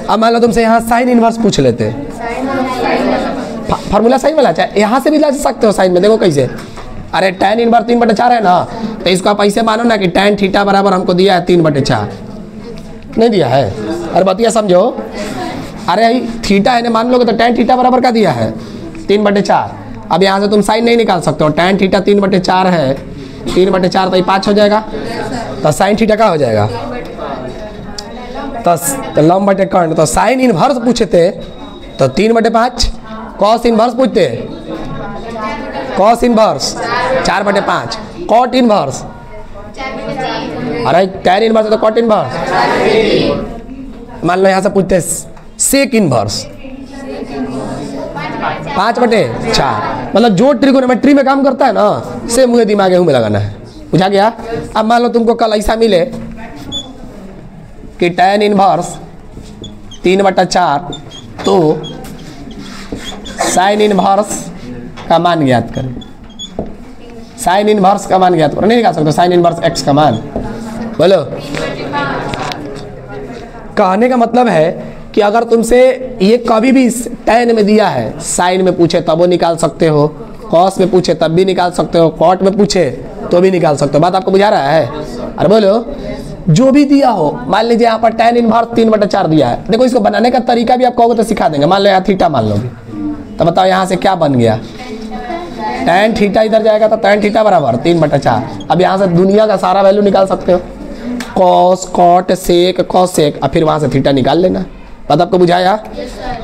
अब मान लो तुमसे यहाँ साइन इनवर्स पूछ लेते, फार्मूला सही वाला चाहे यहाँ से भी ला सकते हो साइन में, देखो कैसे। अरे tan इनवर्स 3/4 है ना, तो इसको आप ऐसे मानो ना कि tan थीटा बराबर हमको दिया है 3/4, नहीं दिया है, अरे बतिया समझो। अरे थीटा है ना मान लोगे तो tan थीटा बराबर का दिया है 3/4। अब यहाँ से तुम साइन नहीं निकाल सकते हो, tan थीटा 3/4 है, 3/4 तो ये 5 हो जाएगा, तो साइन थीटा का हो जाएगा तो लंब बटे कर्ण। तो साइन इनवर्स पूछते तो 3/5, कॉस इनवर्स पूछते कॉस इनवर्स 4/5, कॉट इनवर्स अरे tan इनवर्स तो कॉट इनवर्स। मान लो यहाँ से पूछते सेक इनवर्स 5/4, मतलब जो ट्रिगोनोमेट्री में काम करता है ना से मुझे दिमाग में लगाना है, बुझा गया। अब मान लो तुमको कल ऐसा मिले कि tan इनवर्स 3/4 तो साइन इनवर्स का मान ज्ञात करें, साइन इनवर्स का मान ज्ञात करो, नहीं निकाल सकते साइन इनवर्स x का मान, बोलो। कहने का मतलब है कि अगर तुमसे ये कभी भी tan में दिया है, साइन में पूछे तब वो निकाल सकते हो, कॉस में पूछे तब भी निकाल सकते हो, कॉट में पूछे तो भी निकाल सकते हो। बात आपको बुझा रहा है? अरे बोलो जो भी दिया हो, मान लीजिए यहाँ पर tan इनवर्स 3/4 दिया है। देखो इसको बनाने का तरीका भी आप कहोगे तो सिखा देंगे। मान लो यहाँ थीटा मान लोगे तो बताओ यहाँ से क्या बन गया, tan थीटा इधर जाएगा तो tan थीटा बराबर 3/4। अब यहाँ से दुनिया का सारा वैल्यू निकाल सकते हो, cos cot sec cos sec, और फिर वहाँ से थीटा निकाल लेना। बात आपको बुझाया?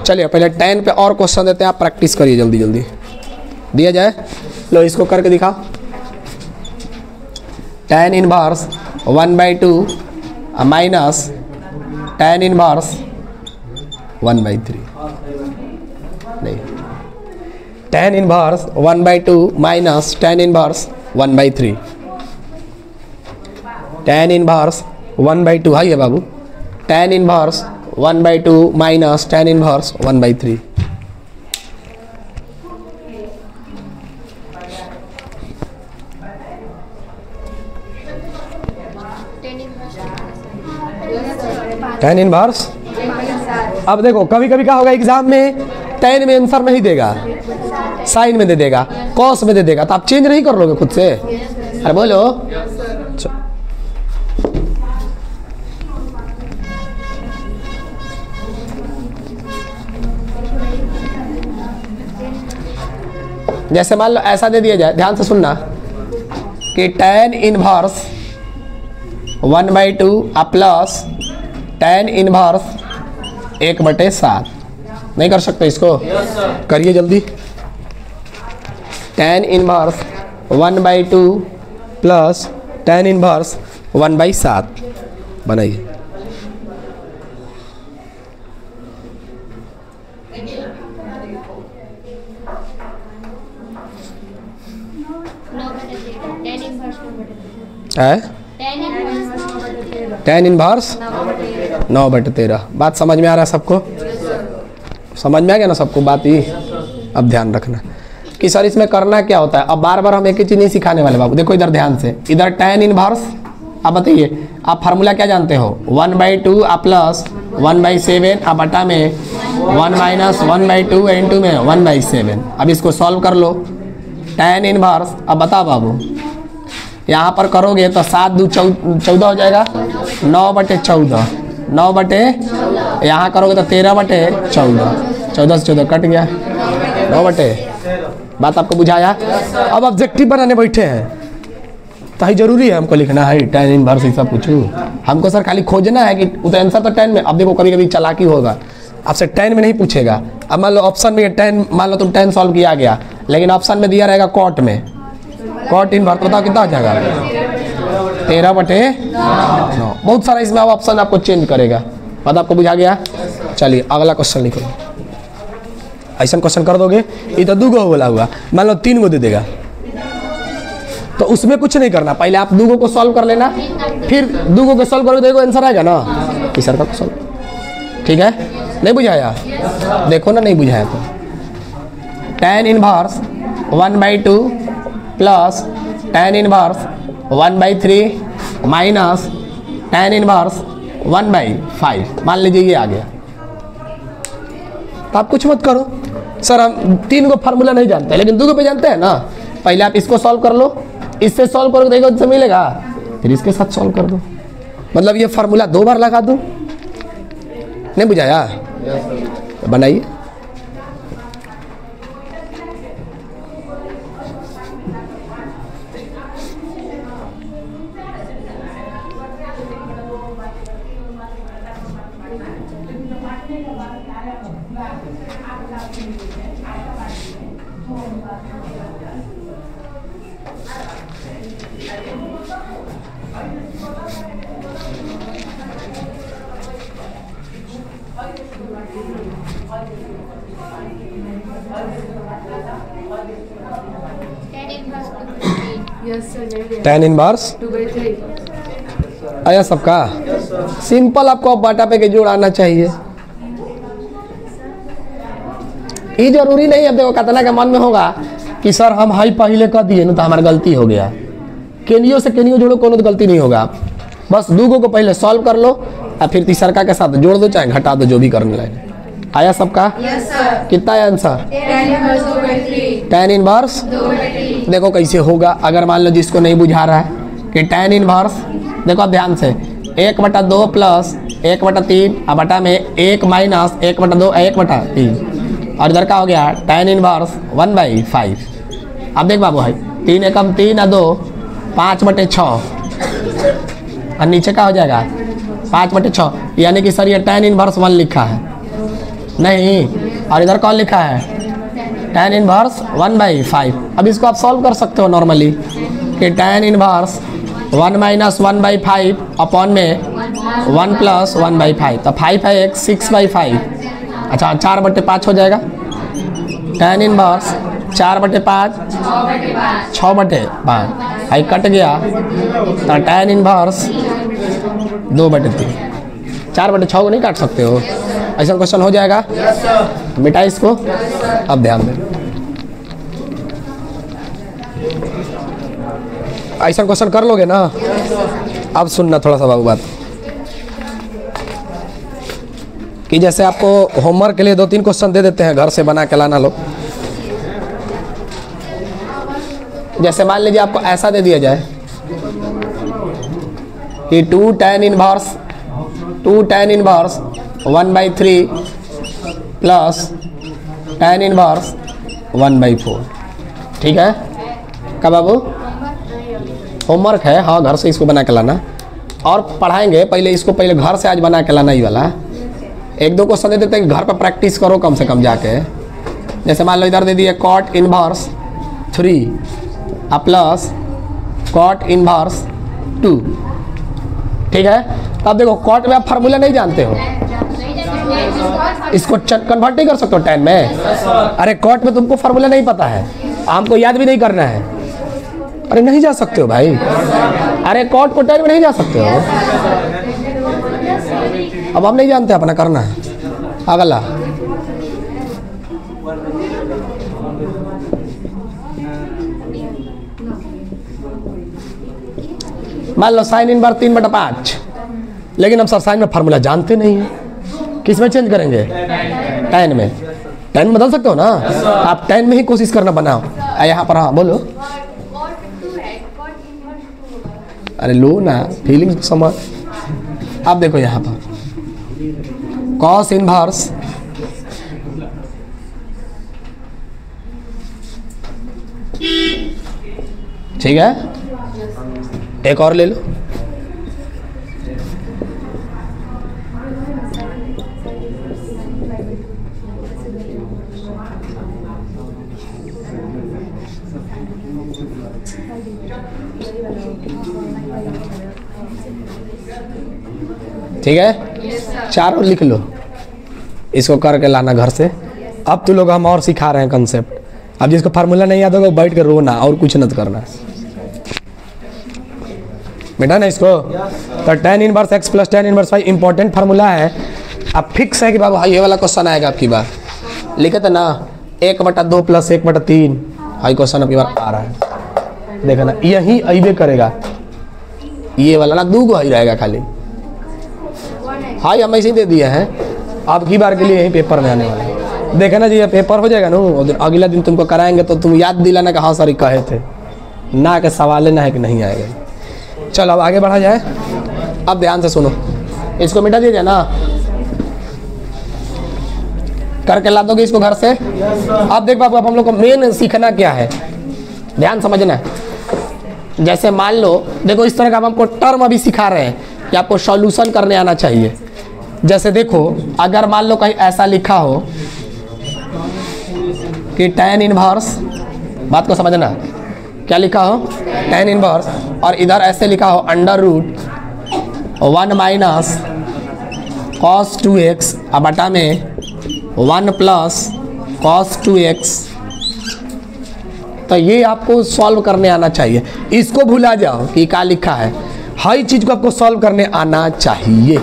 चलिए पहले tan पे और क्वेश्चन देते हैं, आप प्रैक्टिस करिए जल्दी जल्दी। दिया जाए, लो इसको करके दिखाओ। tan inverse 1/2 minus tan inverse 1/3, नहीं, tan inverse 1/2 minus tan inverse 1/3, tan inverse 1/2 है बाबू, tan inverse 1/2 minus tan inverse 1/3। tan inverse, अब देखो कभी कभी क्या होगा एग्जाम में, tan में आंसर नहीं देगा, साइन में दे देगा, कॉस में दे देगा, तो आप चेंज नहीं कर लोगे खुद से? अरे बोलो। जैसे मान लो ऐसा दे दिया जाए, ध्यान से सुनना, कि tan inverse 1/2 plus tan inverse 1/7। नहीं कर सकते इसको? करिए जल्दी। tan inverse 1/2 plus tan inverse 1/7 बनाइए। tan inverse 9/13। बात समझ में आ रहा है सबको? समझ में आ गया ना सबको बात? ही अब ध्यान रखना कि सर इसमें करना क्या होता है। अब बार बार हम एक ही चीज़ नहीं सिखाने वाले बाबू। देखो इधर ध्यान से, इधर tan इनवर्स, आप बताइए आप फार्मूला क्या जानते हो? 1/2 प्लस 1/7 आप बटा में 1 माइनस 1/2 इंटू में 1/7। अब इसको सॉल्व कर लो। tan इनवर्स, अब बताओ बाबू, यहाँ पर करोगे तो 7 2 14 हो जाएगा, 9/14, 9/, यहाँ करोगे तो 13/14, 14 से 14 कट गया, 9/। बात आपको बुझाया? अब ऑब्जेक्टिव बनाने बैठे हैं तो ही जरूरी है हमको लिखना है tan इनवर्स ऐसा पूछूं? हमको सर खाली खोजना है कि उधर आंसर तो tan में। अब देखो कभी कभी चालाकी होगा, आपसे tan में नहीं पूछेगा। अब मान लो ऑप्शन में tan, मान लो तुम tan सॉल्व किया गया, लेकिन ऑप्शन में दिया रहेगा कॉट में, कॉट इनवर्स, बताओ कितना हो जाएगा? 13/9। बहुत सारा इसमें ऑप्शन आपको चेंज करेगा। बात आपको बुझा गया? चलिए अगला क्वेश्चन लिखो। ऐसा क्वेश्चन कर दोगे, ये तो 2 गो बोला हुआ, मान लो 3 गो दे देगा, तो उसमें कुछ नहीं करना, पहले आप 2 गो को सॉल्व कर लेना, फिर 2 गो को सॉल्व करोगे देखो आंसर आएगा ना, इस सर का सॉल्व। ठीक है? नहीं बुझाया? देखो ना नहीं बुझाया तो tan inverse 1/2 plus tan inverse 1/3 minus tan inverse 1/5। मान लीजिए ये आ गया, तो आप कुछ मत करो। सर हम 3 गो फार्मूला नहीं जानते, लेकिन 2 गो पे जानते हैं ना। पहले आप इसको सॉल्व कर लो, इससे सॉल्व करोगे देखो इससे मिलेगा, फिर इसके साथ सॉल्व कर दो। मतलब ये फार्मूला 2 बार लगा दो। नहीं बुझाया? तो बनाइए। tan इनवर्स आया सबका? सिंपल आपको बाटा पे के जोड़ आना चाहिए। ये जरूरी नहीं है। देखो कतना के मन में होगा कि सर हम हाई पहले कर दिए ना तो हमारी गलती हो गया। केनियो से केनियो जोड़ो, कोनो तो गलती नहीं होगा। बस 2 गो को पहले सॉल्व कर लो और फिर तीसरका के साथ जोड़ दो चाहे घटा दो, जो भी करने लगे। आया सबका? कितना है आंसर? tan inverse. देखो कैसे होगा, अगर मान लो जिसको नहीं बुझा रहा है कि tan इनवर्स, देखो आप ध्यान से, 1/2 प्लस 1/3 अब बटा में 1 माइनस 1/2 1/3 और इधर का हो गया tan इनवर्स 1/5। अब देख बाबू भाई 3 एकम 3 और 2 5/6 और नीचे का हो जाएगा 5/6 यानी कि सर ये tan इनवर्स 1 लिखा है नहीं, और इधर कौन लिखा है tan इनवर्स 1/5। अब इसको आप सॉल्व कर सकते हो नॉर्मली कि tan इनवर्स 1 माइनस 1/5 अपॉन में 1 प्लस 1/5 तो 5 है 6/5। अच्छा 4/5 हो जाएगा tan इनवर्स 4/5 6/5 आई कट गया तो tan इनवर्स 2/3। 4/6 को नहीं काट सकते हो, ऐसा क्वेश्चन हो जाएगा मिटा इसको। अब ध्यान दें ऐसा क्वेश्चन कर लोगे ना। अब सुनना थोड़ा सा बाबू बात कि जैसे आपको होमवर्क के लिए 2-3 क्वेश्चन दे देते हैं, घर से बना के लाना लो। जैसे मान लीजिए आपको ऐसा दे दिया जाए कि 2 tan inverse 1/3 plus tan inverse 1/4। ठीक है क्या बाबू? होमवर्क है, हाँ घर से इसको बना के लाना और पढ़ाएंगे। पहले इसको पहले घर से आज बना के लाना ही वाला। 1-2 क्वेश्चन दे देते हैं, घर पर प्रैक्टिस करो कम से कम जाके। जैसे मान लो इधर दे दिए cot inverse 3 plus cot inverse 2। ठीक है, अब देखो cot में आप फार्मूला नहीं जानते हो, इसको कन्वर्ट नहीं कर सकते हो tan में। अरे cot में तुमको फार्मूला नहीं पता है, हमको याद भी नहीं करना है। अरे नहीं जा सकते हो भाई, अरे cot को tan में नहीं जा सकते हो। अब हम नहीं जानते, अपना करना है। अगला मान लो साइन इनवर्स 3/5, लेकिन हम सर साइन में फार्मूला जानते नहीं है, किस में चेंज करेंगे? tan में। tan में बदल सकते हो ना, आप tan में ही कोशिश करना बनाओ। यहाँ पर हाँ बोलो, अरे लो ना फीलिंग्स को समझ। अब देखो यहाँ पर cos इनवर्स ठीक है, एक और ले लो। ठीक है, चारों लिख लो, इसको करके लाना घर से। अब तो लोग हम और सिखा रहे हैं कंसेप्ट। अब जिसको फार्मूला नहीं याद होगा बैठ कर रोना और कुछ मत करना, बेटा ना इसको। तो tan inverse x plus tan inverse y important formula है। अब फिक्स है कि बाबू ये वाला क्वेश्चन आएगा आपकी बार, लिखे थे ना 1/2 प्लस 1/3। हाई क्वेश्चन आपकी बार आ रहा है, देखा ना यही अइबे करेगा, ये वाला ना 2 ही रहेगा खाली। हाई हम ऐसे ही दे दिए हैं, आपकी बार के लिए यही पेपर में आने वाला है। देखा ना जी ये पेपर हो जाएगा ना, अगला दिन तुमको कराएंगे तो तुम याद दिलाना कि हाँ सर कहे थे ना, के सवाल ना है कि नहीं आएगा। चलो अब आगे बढ़ा जाए। अब ध्यान से सुनो, इसको मिटा दीजिए ना, करके ला दोगे इसको घर से। अब देख बाबू अब हम लोग को मेन सीखना क्या है, ध्यान समझना है। जैसे मान लो देखो इस तरह का हमको टर्म अभी सिखा रहे हैं कि आपको सॉल्यूशन करने आना चाहिए। जैसे देखो अगर मान लो कहीं ऐसा लिखा हो कि tan इनवर्स, बात को समझना, क्या लिखा हो tan इनवर्स, और इधर ऐसे लिखा हो √1 माइनस cos 2x अब बटा में 1 प्लस cos 2x। तो ये आपको सॉल्व करने आना चाहिए। इसको भूला जाओ कि क्या लिखा है, हर चीज को आपको सॉल्व करने आना चाहिए,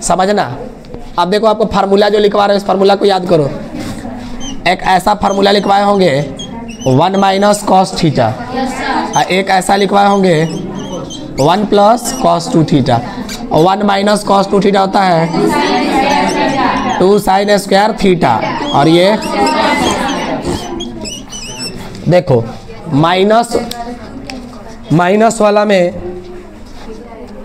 समझना। अब देखो आपको फार्मूला जो लिखवा रहे हो इस फार्मूला को याद करो। एक ऐसा फार्मूला लिखवाए होंगे 1 माइनस cos थीटा, एक ऐसा लिखवाए होंगे 1 plus cos 2 theta. 1 minus cos 2 theta होता है 2 sin स्क्वायर थीटा, और ये देखो माइनस वाला में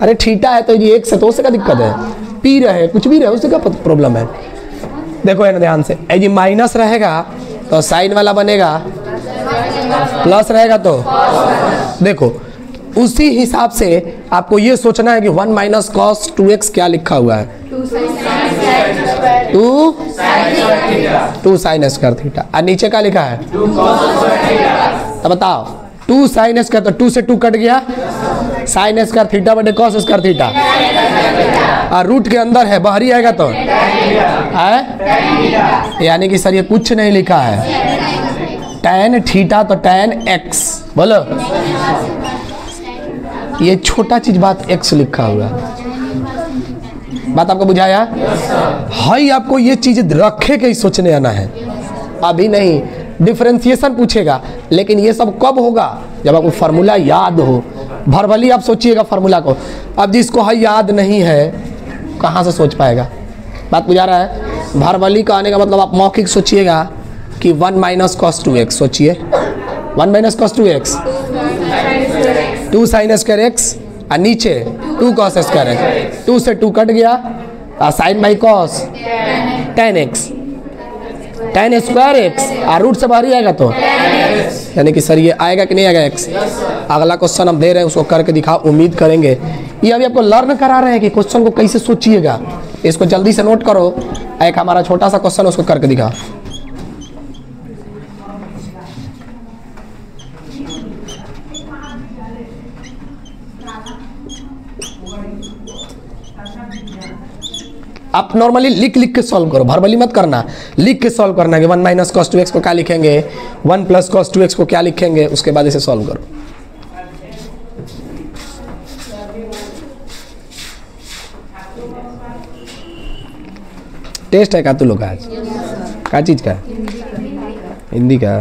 अरे थीटा है तो ये x है तो उससे क्या दिक्कत है, पी रहे कुछ भी रहे उससे क्या प्रॉब्लम है। देखो है ना ध्यान से, ये माइनस रहेगा तो साइन वाला बनेगा, प्लस रहेगा तो देखो उसी हिसाब से आपको ये सोचना है कि 1 माइनस कॉस 2x क्या लिखा हुआ है, 2 साइन स्क्वायर थीटा, और नीचे क्या लिखा है, तो बताओ 2 साइन स्क्वायर, तो 2 से 2 कट गया, साइन स्क्वायर थीटा बटे कॉस स्क्वायर थीटा, और रूट के अंदर है बाहरी आएगा तो है, यानी कि सर ये कुछ नहीं लिखा है, tan थीटा तो tan x, बोलो ये छोटा चीज बात x लिखा हुआ है। बात आपको बुझाया है, आपको ये चीज रखे के ही सोचने आना है, अभी नहीं। डिफरेंशिएशन पूछेगा, लेकिन ये सब कब होगा, जब आपको फार्मूला याद हो। भरभली आप सोचिएगा फार्मूला को, अब जिसको है याद नहीं है कहाँ से सोच पाएगा। बात बुझा रहा है, भरभली का आने का मतलब आप मौखिक सोचिएगा कि 1 माइनस कॉस 2x, सोचिए 1 minus cos 2x, 2 sign square X, और नीचे 2 कॉस स्क्वायर एक्स, 2 से 2 कट गया, और sine by cos tan x, tan square X, और रूट से बाहर ही आएगा तो यानी कि सर ये आएगा कि नहीं आएगा x। अगला क्वेश्चन हम दे रहे हैं उसको करके दिखाओ, उम्मीद करेंगे। ये अभी आपको लर्न करा रहे हैं कि क्वेश्चन को कैसे सोचिएगा, इसको जल्दी से नोट करो। एक हमारा छोटा सा क्वेश्चन उसको करके दिखाओ। आप नॉर्मली लिख के सॉल्व करो, भरबली मत करना, लिख के सॉल्व करना कि 1 माइनस कॉस 2x को क्या लिखेंगे, 1 प्लस कॉस 2x को क्या लिखेंगे, उसके बाद इसे सॉल्व करो। टेस्ट है क्या तू लोग का आज, क्या चीज का, हिंदी का।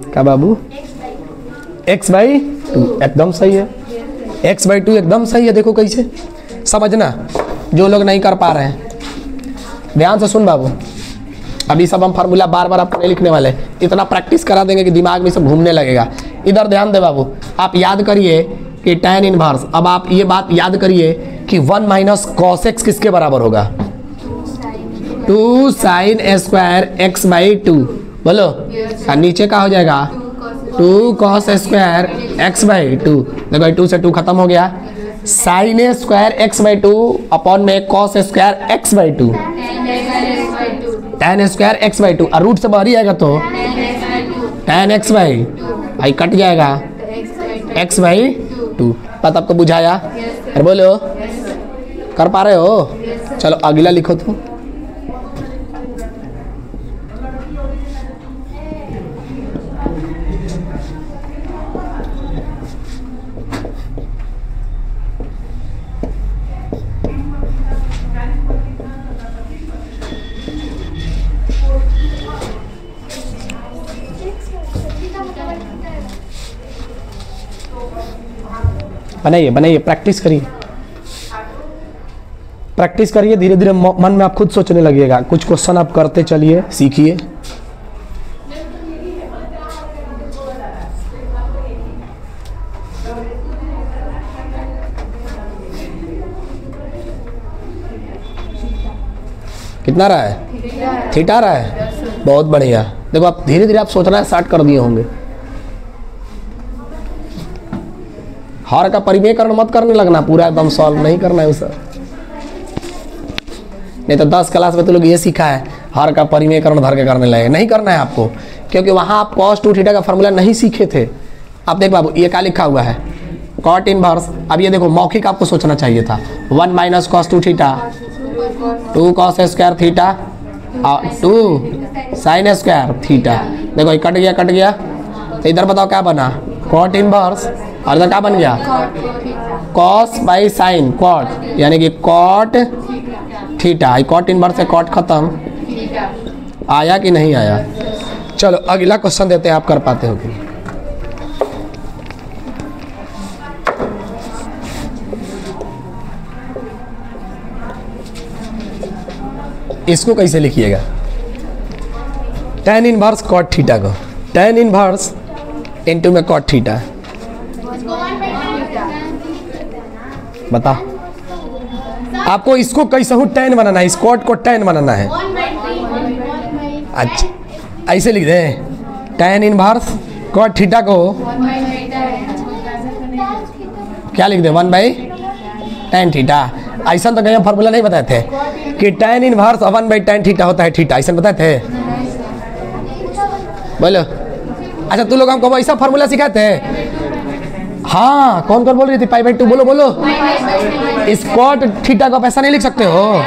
क्या बाबू, x बाई 2 एकदम सही है, x बाई 2 एकदम सही है। देखो कैसे समझना, जो लोग नहीं कर पा रहे हैं ध्यान से सुन बाबू। अभी सब हम फार्मूला बार बार आपको नहीं लिखने वाले, इतना प्रैक्टिस करा देंगे कि दिमाग में सब घूमने लगेगा। इधर ध्यान दे बाबू, आप याद करिए कि tan इनवर्स, अब आप ये बात याद करिए कि 1 माइनस कॉस एक्स किसके बराबर होगा, 2 साइन स्क्वायर एक्स बाई 2, बोलो। और नीचे का हो जाएगा 2 कॉस स्क्वायर एक्स बाई 2, देखो 2 से 2 खत्म हो गया, sine square X by 2 upon में cos square X by 2, tan square X by 2, और रूट से बाहर ही आएगा तो tan x by, I cut जाएगा x बाई 2। बात आपको बुझाया, अरे बोलो कर पा रहे हो, चलो अगला लिखो तो। बनाइए बनाइए, प्रैक्टिस करिए, प्रैक्टिस करिए, धीरे धीरे मन में आप खुद सोचने लगिएगा। कुछ क्वेश्चन आप करते चलिए, सीखिए। कितना रहा है, थीटा रहा है, बहुत बढ़िया। देखो आप धीरे धीरे आप सोचना स्टार्ट कर दिए होंगे। हर का परिमेयकरण मत करने लगना, पूरा एकदम सॉल्व नहीं करना है उसे, नहीं तो 10 क्लास में तो लोग ये सीखा है हर का परिमेयकरण धर के करने लगे, नहीं करना है आपको, क्योंकि वहां आप cos 2 थीटा का फॉर्मूला नहीं सीखे थे। अब देख बाबू ये क्या लिखा हुआ है, कॉट इनवर्स। अब ये देखो मौखिक आपको सोचना चाहिए था, 1 minus cos 2 theta, 2 cos square theta और 2 साइन स्क्वायर थीटा। देखो ये कट गया कट गया, तो इधर बताओ क्या बना, कॉट इनवर्स, और इधर क्या बन गया, कॉस बाई साइन कॉट, यानी कि कॉट थीटा। कॉट इनवर्स से कॉट खत्म, आया कि नहीं आया। चलो अगला क्वेश्चन देते हैं, आप कर पाते हो कि। इसको कैसे लिखिएगा? tan इनवर्स cot थीटा को tan इनवर्स इनटू में cot थीटा, बता आपको इसको कैसे हूँ tan बनाना है, इस cot को tan बनाना है। अच्छा ऐसे लिख दें, tan इनवर्स cot थीटा को क्या लिख दे, 1/tan थीटा। ऐसा तो कहीं फॉर्मूला नहीं बताए थे कि tan इनवर्स 1/tan थीटा होता है थीटा, ऐसा बताए थे? बोलो। अच्छा तू लोग हमको ऐसा फॉर्मूला सिखाए थे? हाँ, कौन कौन बोल रही थी? π/2 बोलो बोलो। इस cot थीटा को पैसा नहीं लिख सकते हो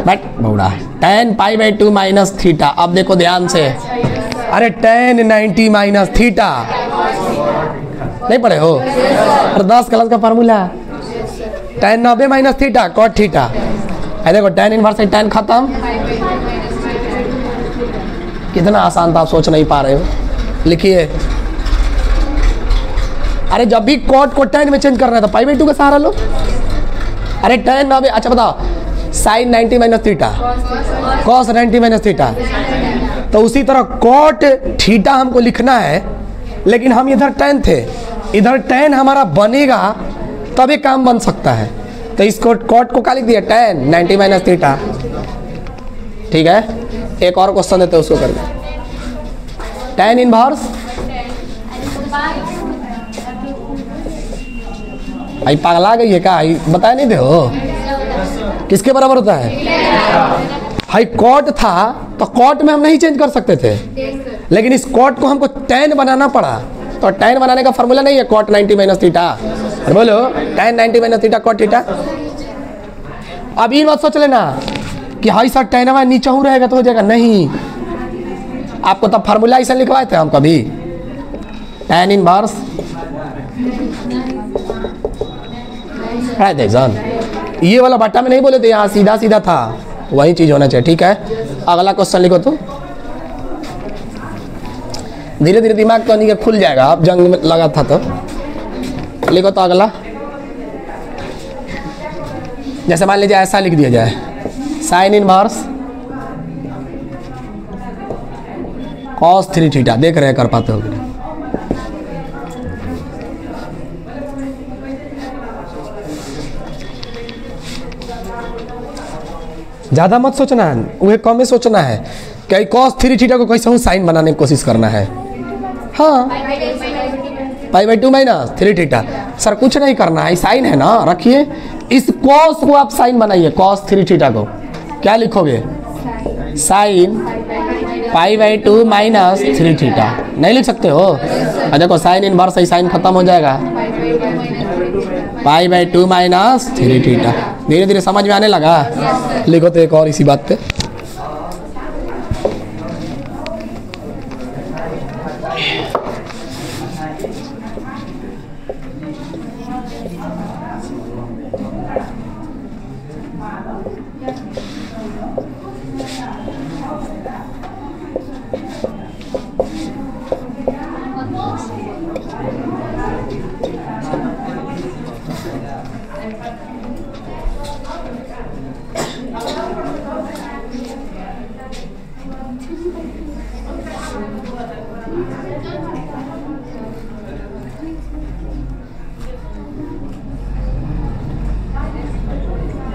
बट बौड़ा, tan π/2 माइनस थीटा। अब देखो ध्यान से, अरे tan 90 माइनस थीटा नहीं पढ़े हो? और 10 क्लास का formula tan 90 minus theta cot theta. देखो tan इनवर्स से tan खत्म। कितना आसान था, आप सोच नहीं पा रहे हो। लिखिए, अरे जब भी cot को tan में चेंज करना है तो π/2 का सहारा लो। अरे tan 90, अच्छा बताओ, sin 90 minus theta cos 90 minus theta, तो उसी तरह cot थीटा हमको लिखना है, लेकिन हम इधर tan थे, इधर tan हमारा बनेगा तब ये काम बन सकता है। तो इसको cot को क्या लिख दिया, tan 90 माइनस थीटा। ठीक है, एक और क्वेश्चन देते हैं, उसको कर tan इनवर्स आई पागला गई है क्या? बताया नहीं थे हो किसके बराबर होता है? हाई cot था तो cot में हम नहीं चेंज कर सकते थे, लेकिन इस cot को हमको tan बनाना पड़ा। तो tan बनाने का फॉर्मूला नहीं है cot 90 माइनस थीटा। बोलो tan 90 minus theta cot theta. अब ये मत सोच लेना कि हाई सर tan हमारा नीचे हूँ रहेगा तो हो जाएगा, नहीं। आपको तब फार्मूला ऐसा लिखवाए थे हम कभी? tan इनवर्स ये वाला बट्टा में नहीं बोले थे, यहाँ सीधा सीधा था, वही चीज होना चाहिए। ठीक है, अगला क्वेश्चन लिखो। तो धीरे धीरे दिमाग तो नहीं खुल जाएगा, अब जंग में लगा था तो लिखो। तो अगला, जैसे मान लीजिए ऐसा लिख दिया जाए, साइन इनवर्स cos 3 थीटा। देख रहे हैं कर पाते हो? ज्यादा मत सोचना है, वह कम में सोचना है कि cos 3 थीटा को कैसे हूँ साइन बनाने की कोशिश करना है। हाँ, π/2 माइनस 3 थीटा। सर कुछ नहीं करना है, साइन है ना, रखिए इस cos को आप साइन बनाइए। cos 3 थीटा को क्या लिखोगे? Sine π/2 minus 3 theta. नहीं लिख सकते हो? देखो साइन इनवर्स ही साइन खत्म हो जाएगा, π/2 माइनस 3 थीटा। धीरे धीरे समझ में आने लगा। लिखो तो एक और इसी बात पे,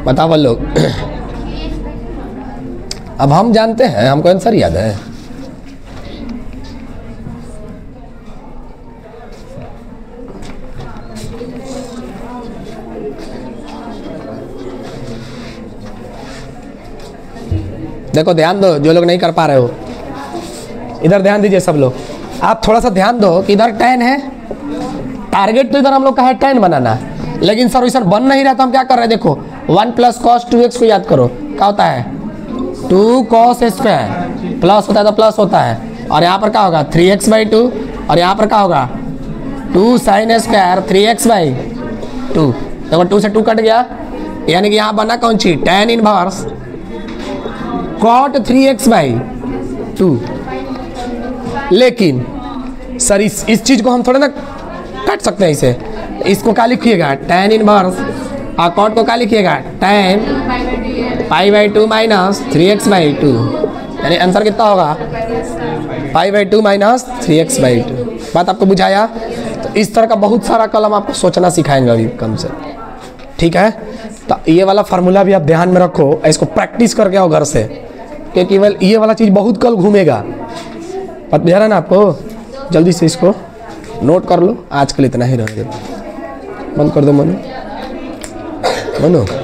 बताओ लोग। अब हम जानते हैं, हमको आंसर याद है। देखो ध्यान दो, जो लोग नहीं कर पा रहे हो इधर ध्यान दीजिए सब लोग। आप थोड़ा सा ध्यान दो कि इधर tan है, टारगेट तो इधर हम लोग का है tan बनाना, लेकिन सर वैसा बन नहीं रहा तो हम क्या कर रहे हैं? देखो 1 + cos 2x को याद करो, क्या होता है? 2 cos स्क्वायर, प्लस होता है तो प्लस होता है, और यहाँ पर क्या होगा? 3x/2, और यहाँ पर क्या होगा? 2 sin स्क्वायर 3x/2। देखो 2 से 2 कट गया, यानी कि यहाँ बना कौन सी? tan inverse cot 3x/2। लेकिन सर इस चीज को हम थोड़ा ना काट सकते हैं इसे। इसको क्या लिखिएगा? tan इनवर्स, और cot को क्या लिखिएगा? tan pi by 2 minus 3x by 2, यानी आंसर कितना होगा pi by 2 minus 3x by 2। बात आपको बुझाया? तो इस तरह का बहुत सारा कलम आपको सोचना सिखाएंगे अभी कम से, ठीक है। तो ये वाला फार्मूला भी आप ध्यान में रखो, इसको प्रैक्टिस करके आओ घर से, कि केवल ये वाला चीज़ बहुत कल घूमेगा। पता बुझा रहा है ना आपको? जल्दी से इसको नोट कर लो। आज के लिए इतना ही रह गया। बंद कर दो मनु, मनु।